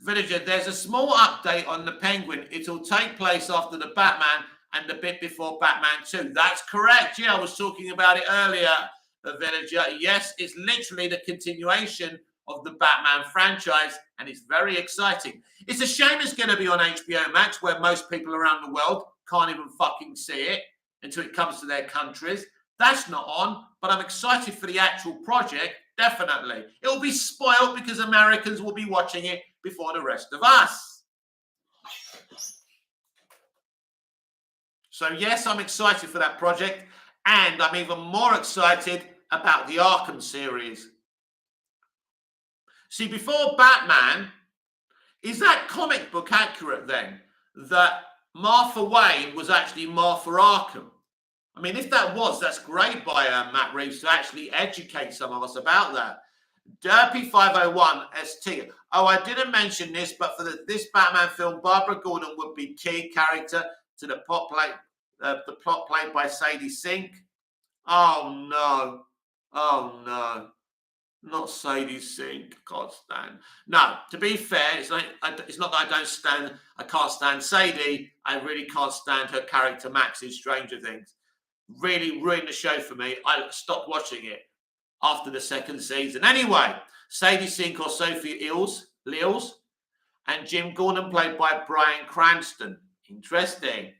Villager, there's a small update on the Penguin. It'll take place after the Batman and a bit before Batman 2. That's correct. Yeah, I was talking about it earlier, the Villager. Yes, it's literally the continuation of the Batman franchise, and it's very exciting. It's a shame it's going to be on HBO Max, where most people around the world can't even fucking see it until it comes to their countries. That's not on, but I'm excited for the actual project, definitely. It'll be spoiled because Americans will be watching it before the rest of us. So yes, I'm excited for that project, and I'm even more excited about the Arkham series. See, before Batman, is that comic book accurate then? That Martha Wayne was actually Martha Arkham? I mean, if that was, that's great by Matt Reeves to actually educate some of us about that. Derpy501ST. Oh, I didn't mention this, but for this Batman film, Barbara Gordon would be key character to the plot played by Sadie Sink. Oh no. Oh no. Not Sadie Sink. Can't stand. No, to be fair, it's not that I can't stand Sadie. I really can't stand her character Max in Stranger Things. Really ruined the show for me. I stopped watching it after the second season. Anyway, Sadie Sink or Sophie Leals, and Jim Gordon played by Bryan Cranston. Interesting.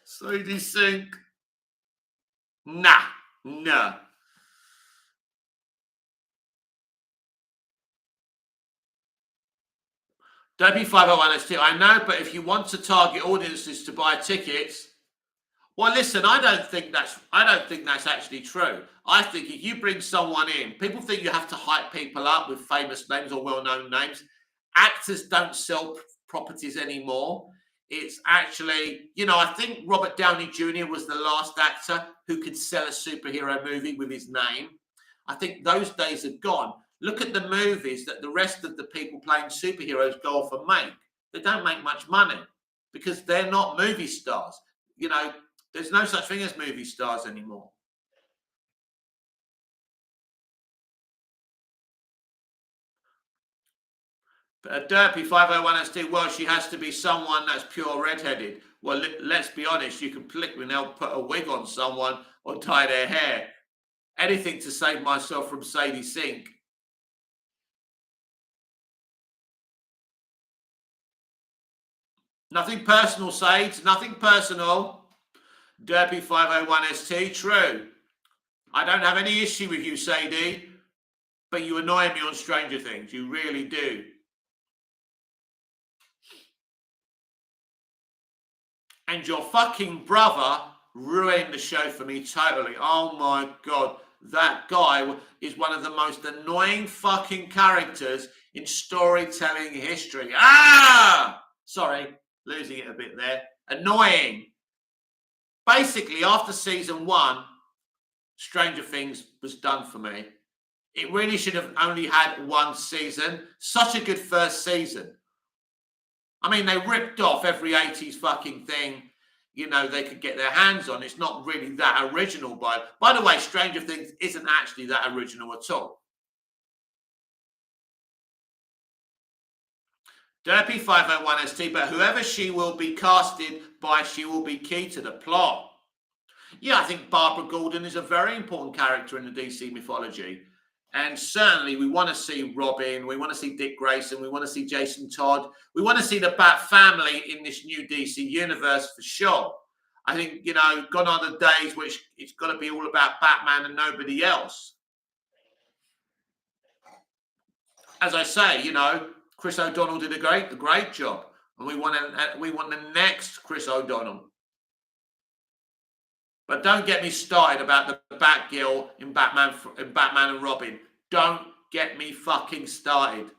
Sadie Sink. Nah, no. Derpy501ST. I know, but if you want to target audiences to buy tickets, well, listen, I don't think that's actually true. I think if you bring someone in, people think you have to hype people up with famous names or well-known names. actors don't sell properties anymore. It's actually, you know, I think Robert Downey Jr. was the last actor who could sell a superhero movie with his name. I think those days are gone. Look at the movies that the rest of the people playing superheroes go off and make. They don't make much money because they're not movie stars. You know, there's no such thing as movie stars anymore. Derpy 501ST, well, she has to be someone that's pure redheaded. Well, let's be honest, you can now put a wig on someone or dye their hair. Anything to save myself from Sadie Sink. Nothing personal, Sage. Nothing personal. Derpy 501ST, true. I don't have any issue with you, Sadie, but you annoy me on Stranger Things. You really do. And your fucking brother ruined the show for me totally. Oh my God. That guy is one of the most annoying fucking characters in storytelling history. Sorry, losing it a bit there. Annoying. Basically, after season 1, Stranger Things was done for me. It really should have only had 1 season. Such a good first season. I mean, they ripped off every 80s fucking thing, you know, they could get their hands on. It's not really that original. By the way, Stranger Things isn't actually that original at all. Derpy 501ST, but whoever she will be casted by, she will be key to the plot. Yeah, I think Barbara Gordon is a very important character in the DC mythology. And certainly we want to see Robin, we want to see Dick Grayson, we want to see Jason Todd, we want to see the Bat family in this new DC universe for sure. I think, you know, gone are the days which it's got to be all about Batman and nobody else. As I say, you know, Chris O'Donnell did a great job, and we want the next Chris O'Donnell. But don't get me started about the Batgirl in Batman and Robin. Don't get me fucking started.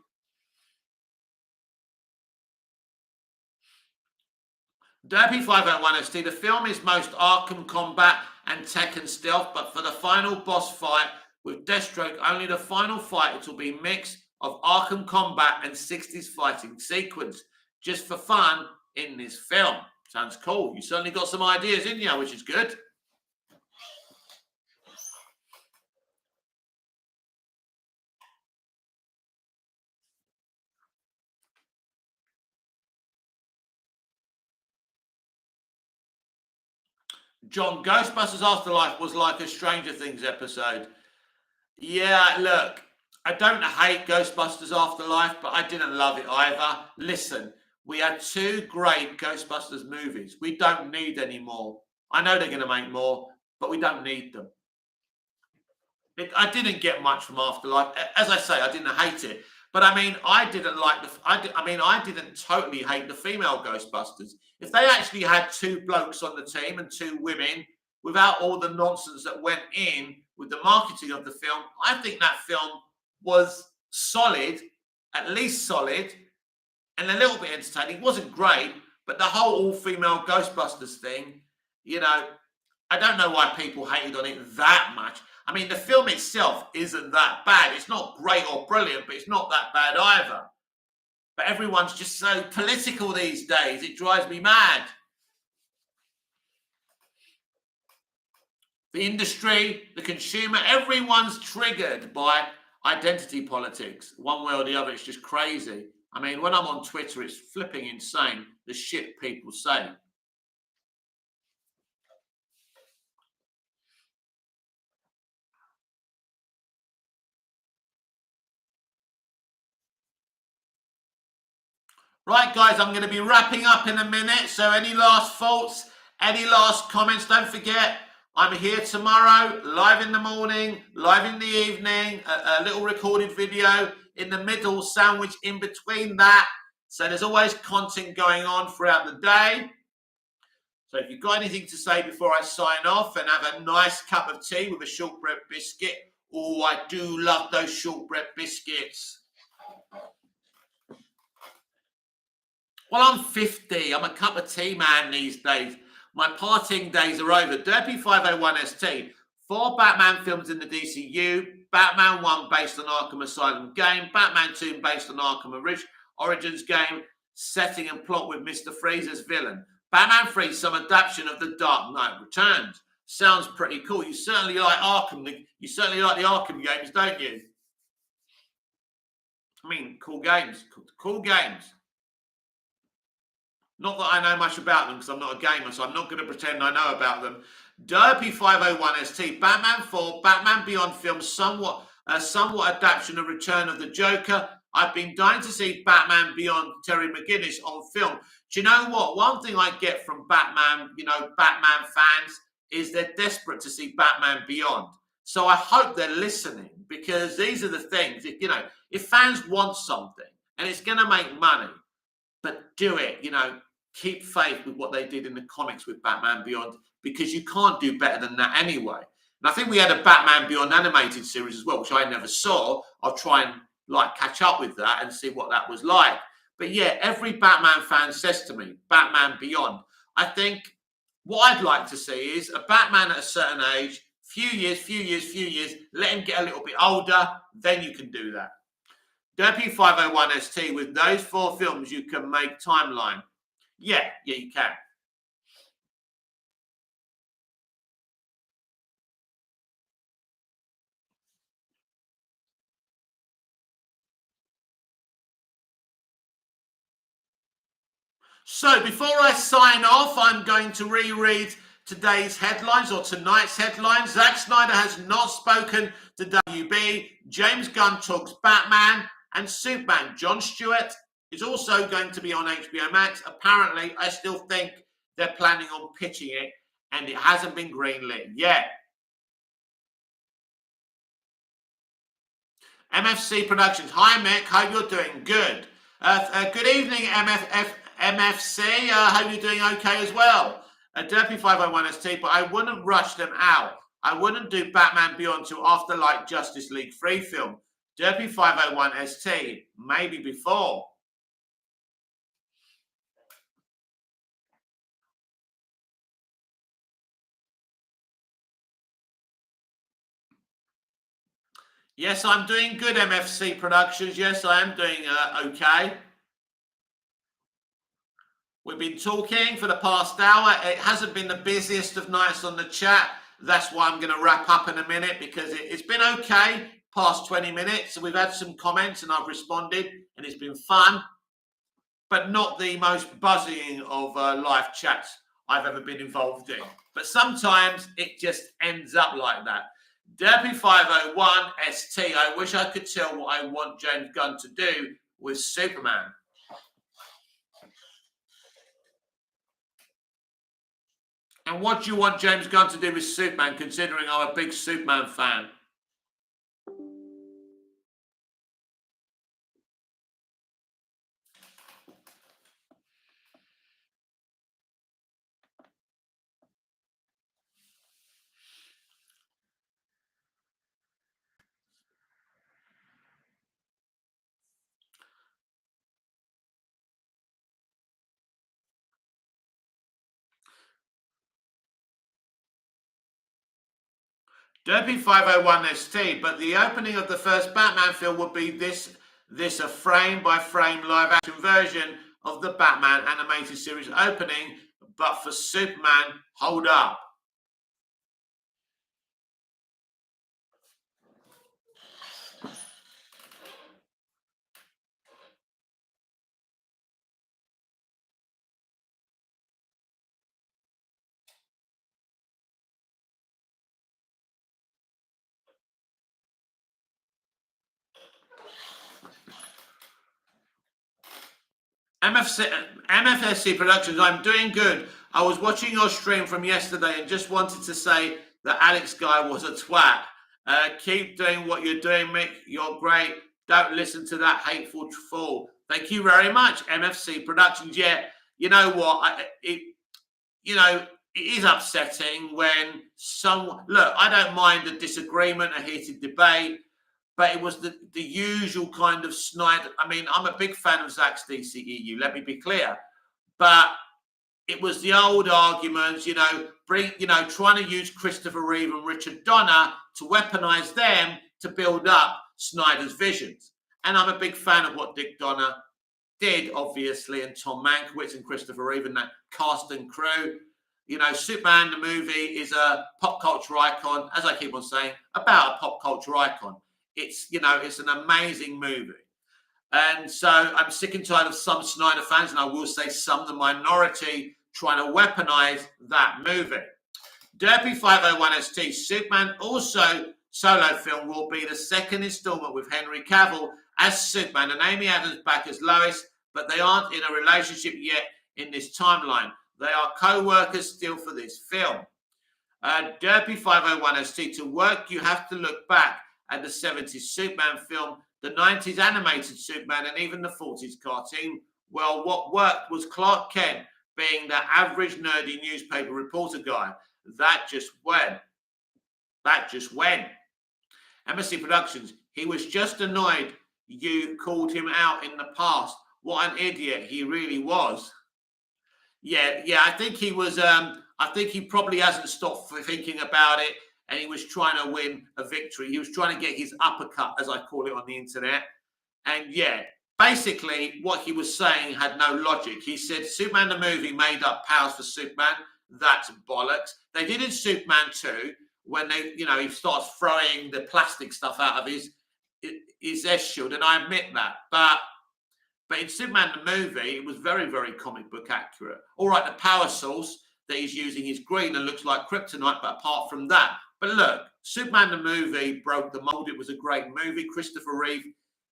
Derpy 501ST, the film is most Arkham combat and Tekken stealth, but for the final boss fight with Deathstroke, only the final fight, it will be a mix of Arkham combat and 60s fighting sequence, just for fun in this film. Sounds cool. You certainly got some ideas in you, which is good. John, Ghostbusters Afterlife was like a Stranger Things episode. Yeah, look, I don't hate Ghostbusters Afterlife, but I didn't love it either. Listen, we had 2 great Ghostbusters movies. We don't need any more. I know they're going to make more, but we don't need them. I didn't get much from Afterlife. As I say, I didn't hate it. But I mean, I didn't totally hate the female Ghostbusters. If they actually had 2 blokes on the team and 2 women, without all the nonsense that went in with the marketing of the film, I think that film was solid, at least solid, and a little bit entertaining. It wasn't great, but the whole all-female Ghostbusters thing, you know, I don't know why people hated on it that much. I mean, the film itself isn't that bad. It's not great or brilliant, but it's not that bad either. But everyone's just so political these days. It drives me mad. The industry, the consumer, everyone's triggered by identity politics. One way or the other, it's just crazy. I mean, when I'm on Twitter, it's flipping insane, the shit people say. Right, guys, I'm going to be wrapping up in a minute. So any last thoughts, any last comments? Don't forget, I'm here tomorrow, live in the morning, live in the evening, a little recorded video in the middle, sandwich in between that. So there's always content going on throughout the day. So if you've got anything to say before I sign off, and have a nice cup of tea with a shortbread biscuit. Oh, I do love those shortbread biscuits. Well, I'm 50. I'm a cup of tea man these days. My partying days are over. Derpy 501 ST. 4 Batman films in the DCU. Batman 1 based on Arkham Asylum game. Batman 2 based on Arkham Origins game. Setting and plot with Mr. Freeze as villain. Batman 3, some adaptation of The Dark Knight Returns. Sounds pretty cool. You certainly like Arkham. You certainly like the Arkham games, don't you? I mean, cool games. Cool games. Not that I know much about them because I'm not a gamer, so I'm not going to pretend I know about them. Derpy 501 ST, Batman 4, Batman Beyond film, somewhat adaptation of Return of the Joker. I've been dying to see Batman Beyond Terry McGinnis on film. Do you know what? One thing I get from Batman, Batman fans, is they're desperate to see Batman Beyond. So I hope they're listening, because these are the things, if fans want something and it's going to make money, but do it, keep faith with what they did in the comics with Batman Beyond, because you can't do better than that anyway. And I think we had a Batman Beyond animated series as well, which I never saw. I'll try and catch up with that and see what that was like. But yeah, every Batman fan says to me, Batman Beyond. I think what I'd like to see is a Batman at a certain age, few years, let him get a little bit older, then you can do that. Derpy 501 ST, with those 4 films, you can make timeline. Yeah, you can. So before I sign off, I'm going to reread today's headlines, or tonight's headlines. Zack Snyder has not spoken to WB. James Gunn talks Batman and Superman. Jon Stewart is also going to be on HBO Max. Apparently, I still think they're planning on pitching it, and it hasn't been greenlit yet. MFC Productions. Hi, Mick. Hope you're doing good. Good evening, MFC. Hope you're doing okay as well. Derpy 501 ST, but I wouldn't rush them out. I wouldn't do Batman Beyond till after Justice League 3 film. Derpy 501 ST, maybe before. Yes, I'm doing good, MFC Productions. Yes, I am doing okay. We've been talking for the past hour. It hasn't been the busiest of nights on the chat. That's why I'm going to wrap up in a minute, because it's been okay past 20 minutes. We've had some comments and I've responded, and it's been fun, but not the most buzzing of live chats I've ever been involved in. But sometimes it just ends up like that. Derpy 501 ST, I wish I could tell what I want James Gunn to do with Superman. And what do you want James Gunn to do with Superman, considering I'm a big Superman fan? Derpy 501 ST, but the opening of the first Batman film would be this a frame-by-frame live-action version of the Batman animated series opening, but for Superman, hold up. MFSC Productions, I'm doing good. I was watching your stream from yesterday and just wanted to say that Alex guy was a twat. Keep doing what you're doing, Mick. You're great. Don't listen to that hateful fool. Thank you very much, MFC Productions. Yeah, you know what? It is upsetting when look, I don't mind a disagreement, a heated debate, but it was the usual kind of Snyder. I mean, I'm a big fan of Zack's DCEU, let me be clear, but it was the old arguments, trying to use Christopher Reeve and Richard Donner to weaponize them to build up Snyder's visions. And I'm a big fan of what Dick Donner did, obviously, and Tom Mankiewicz and Christopher Reeve and that cast and crew. Superman, the movie, is a pop culture icon, as I keep on saying, about a pop culture icon. It's an amazing movie. And so I'm sick and tired of some Snyder fans, and I will say some, the minority, trying to weaponize that movie. Derpy 501 ST, Superman also solo film will be the second installment with Henry Cavill as Superman and Amy Adams back as Lois, but they aren't in a relationship yet in this timeline. They are co-workers still for this film. Derpy 501 ST, to work you have to look back at the 70s Superman film, the 90s animated Superman, and even the 40s cartoon. Well, what worked was Clark Kent being the average nerdy newspaper reporter guy. That just went. MSC Productions, he was just annoyed you called him out in the past. What an idiot he really was. Yeah, I think he was, I think he probably hasn't stopped thinking about it, and he was trying to win a victory. He was trying to get his uppercut, as I call it on the internet. And yeah, basically what he was saying had no logic. He said Superman the movie made up powers for Superman. That's bollocks. They did in Superman 2 when he starts throwing the plastic stuff out of his S shield, and I admit that. But in Superman the movie, it was very, very comic book accurate. All right, the power source that he's using is green and looks like kryptonite, but apart from that. But look, Superman the movie broke the mold. It was a great movie. Christopher Reeve,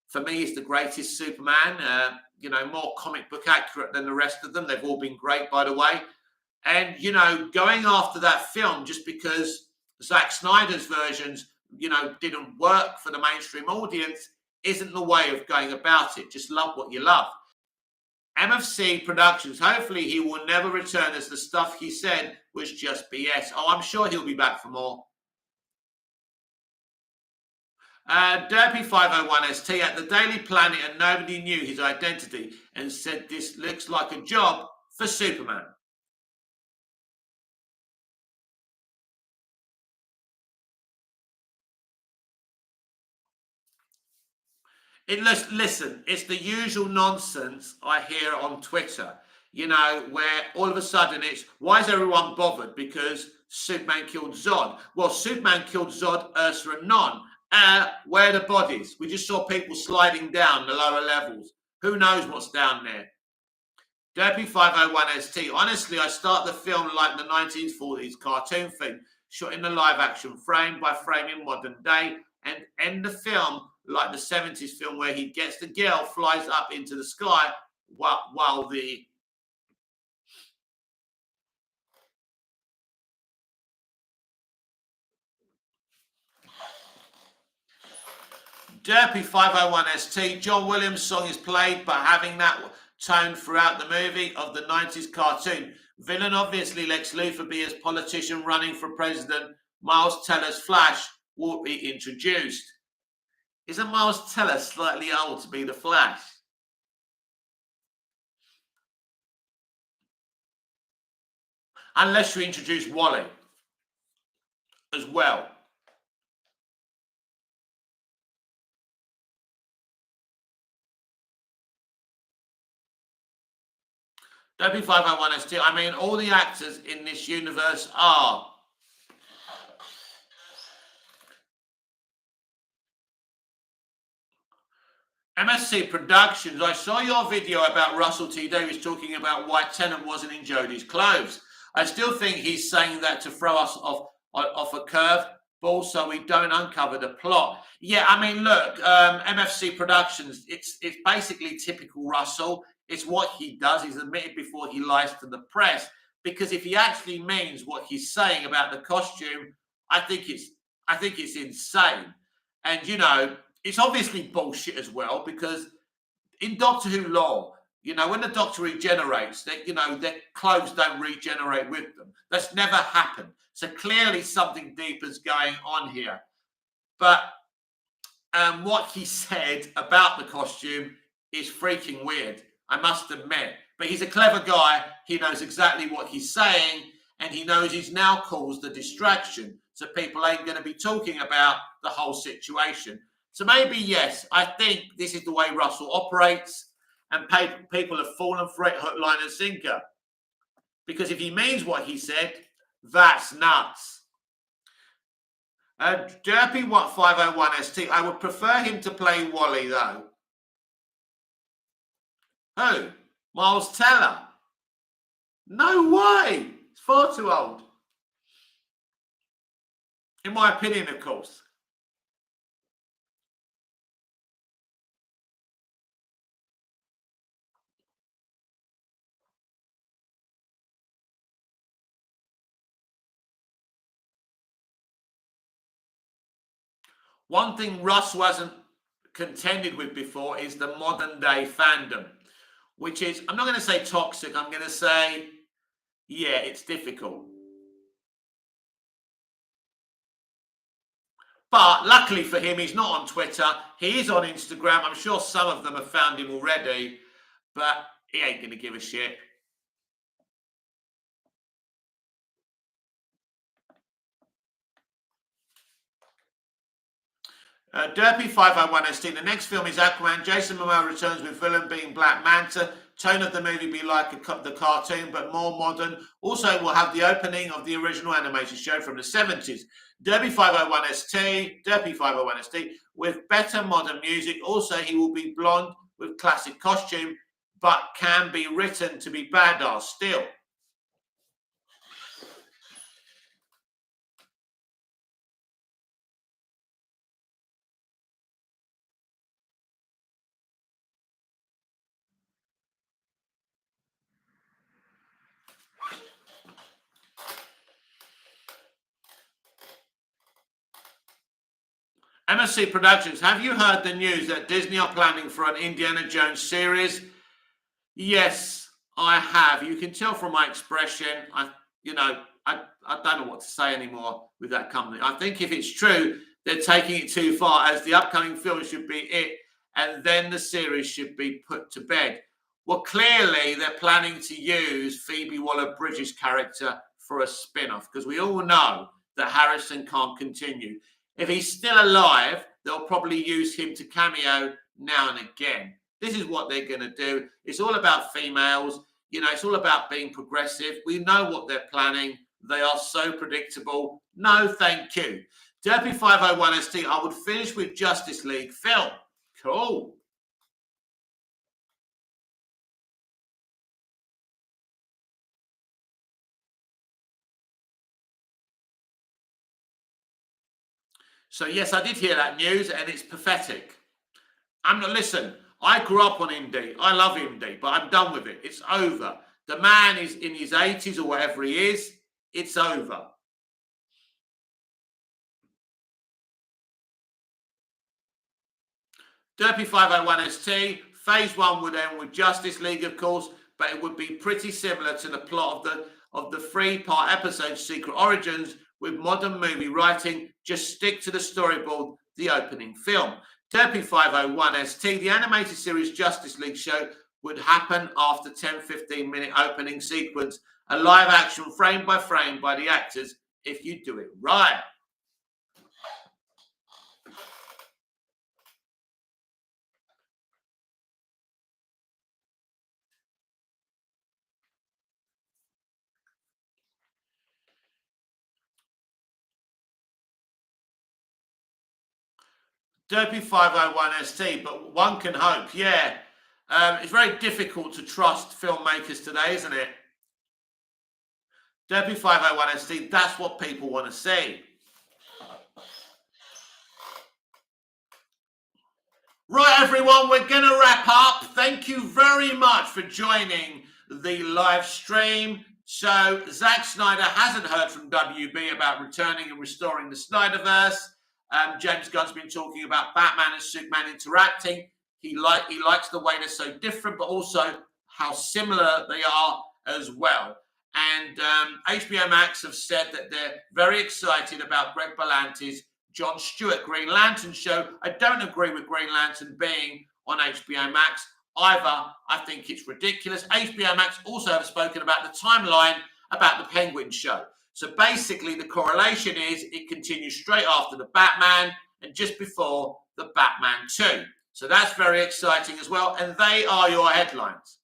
for me, is the greatest Superman. More comic book accurate than the rest of them. They've all been great, by the way. And, going after that film just because Zack Snyder's versions, didn't work for the mainstream audience isn't the way of going about it. Just love what you love. MFC Productions, hopefully he will never return, as the stuff he said was just BS. Oh, I'm sure he'll be back for more. Derpy 501 ST, at the Daily Planet, and nobody knew his identity and said this looks like a job for Superman. Listen, it's the usual nonsense I hear on Twitter, where all of a sudden it's, why is everyone bothered? Because Superman killed Zod. Well, Superman killed Zod, Ursa, and Non. Where are the bodies? We just saw people sliding down the lower levels. Who knows what's down there? Derpy 501 ST, honestly, I start the film like the 1940s cartoon thing, shot in the live action frame by frame in modern day, and end the film like the 70s film where he gets the girl, flies up into the sky while the Derpy 501 ST, John Williams' song is played, but having that tone throughout the movie of the 90s cartoon. Villain, obviously, Lex Luthor be as politician running for president. Miles Teller's Flash will be introduced. Isn't Miles Teller slightly old to be the Flash? Unless you introduce Wally as well. Derpy 501 ST, I mean, all the actors in this universe are. MSC Productions, I saw your video about Russell T Davies talking about why Tennant wasn't in Jodie's clothes. I still think he's saying that to throw us off a curve, but also we don't uncover the plot. Yeah, I mean, look, MFC Productions, it's basically typical Russell. It's what he does. He's admitted before he lies to the press, because if he actually means what he's saying about the costume, I think it's insane. And it's obviously bullshit as well, because in Doctor Who lore, when the Doctor regenerates, their clothes don't regenerate with them. That's never happened. So clearly something deep is going on here. But what he said about the costume is freaking weird, I must admit. But he's a clever guy. He knows exactly what he's saying, and he knows he's now caused a distraction. So people ain't going to be talking about the whole situation. So maybe, yes, I think this is the way Russell operates, and people have fallen for it hook, line, and sinker. Because if he means what he said, that's nuts. Derpy 501 ST. I would prefer him to play Wally, though. Who? Miles Teller? No way. It's far too old. In my opinion, of course. One thing Russ wasn't contended with before is the modern day fandom, which is, I'm not going to say toxic, I'm going to say, yeah, it's difficult. But luckily for him, he's not on Twitter. He is on Instagram. I'm sure some of them have found him already, but he ain't going to give a shit. Derpy 501 ST. The next film is Aquaman. Jason Momoa returns with villain being Black Manta. Tone of the movie be like the cartoon, but more modern. Also, we'll have the opening of the original animated show from the 70s. Derpy 501 ST. Derpy 501 ST. With better modern music. Also, he will be blonde with classic costume, but can be written to be badass still. MSC Productions, have you heard the news that Disney are planning for an Indiana Jones series? Yes, I have. You can tell from my expression. I don't know what to say anymore with that company. I think if it's true, they're taking it too far, as the upcoming film should be it, and then the series should be put to bed. Well, clearly they're planning to use Phoebe Waller-Bridge's character for a spin-off, because we all know that Harrison can't continue. If he's still alive, they'll probably use him to cameo now and again. This is what they're going to do. It's all about females. You know, it's all about being progressive. We know what they're planning. They are so predictable. No, thank you. Derpy 501 ST, I would finish with Justice League film. Cool. So, yes, I did hear that news, and it's pathetic. Listen, I grew up on indie. I love indie, but I'm done with it. It's over. The man is in his 80s or whatever he is. It's over. Derpy 501 ST, phase 1 would end with Justice League, of course, but it would be pretty similar to the plot of the 3-part episode Secret Origins with modern movie writing. Just stick to the storyboard, the opening film. Derpy 501 ST, the animated series Justice League show would happen after 10-15 minute opening sequence, a live action frame by frame by the actors if you do it right. Derpy 501 ST, but one can hope, yeah. It's very difficult to trust filmmakers today, isn't it? Derpy 501 ST, that's what people want to see. Right, everyone, we're going to wrap up. Thank you very much for joining the live stream. So, Zack Snyder hasn't heard from WB about returning and restoring the Snyderverse. James Gunn's been talking about Batman and Superman interacting. He likes the way they're so different, but also how similar they are as well. And HBO Max have said that they're very excited about Greg Berlanti's Jon Stewart Green Lantern show. I don't agree with Green Lantern being on HBO Max either. I think it's ridiculous. HBO Max also have spoken about the timeline about the Penguin show. So basically the correlation is it continues straight after the Batman and just before the Batman 2. So that's very exciting as well. And they are your headlines.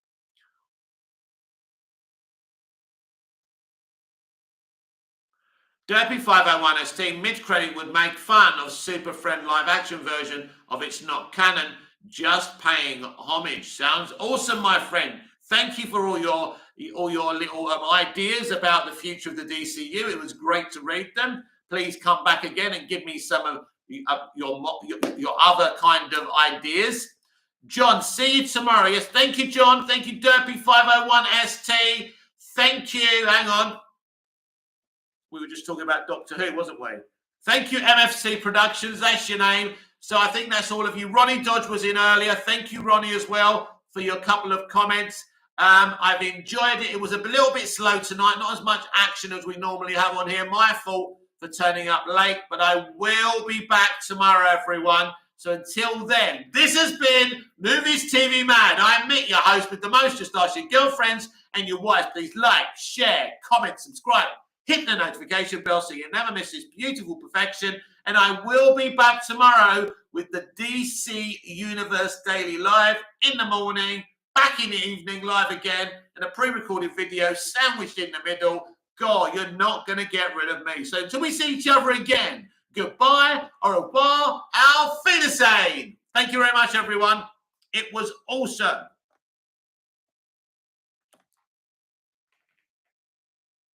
Derpy 501 ST mid-credit would make fun of Super Friend live action version of It's Not Canon, just paying homage. Sounds awesome, my friend. Thank you for all your little ideas about the future of the DCU. It was great to read them. Please come back again and give me some of your other kind of ideas. John, see you tomorrow. Yes, thank you, John. Thank you, Derpy 501 ST. Thank you. Hang on. We were just talking about Doctor Who, wasn't we? Thank you, MFC Productions. That's your name. So I think that's all of you. Ronnie Dodge was in earlier. Thank you, Ronnie, as well, for your couple of comments. I've enjoyed it. It was a little bit slow tonight. Not as much action as we normally have on here. My fault for turning up late. But I will be back tomorrow, everyone. So until then, this has been Movies TV Mad. I'm Mick, your host with the most. Just ask your girlfriends and your wives. Please like, share, comment, subscribe. Hit the notification bell so you never miss this beautiful perfection. And I will be back tomorrow with the DC Universe Daily Live in the morning, back in the evening live again, and a pre-recorded video sandwiched in the middle. God, you're not going to get rid of me. So until we see each other again, goodbye, au revoir, auf Wiedersehen. Thank you very much, everyone. It was awesome.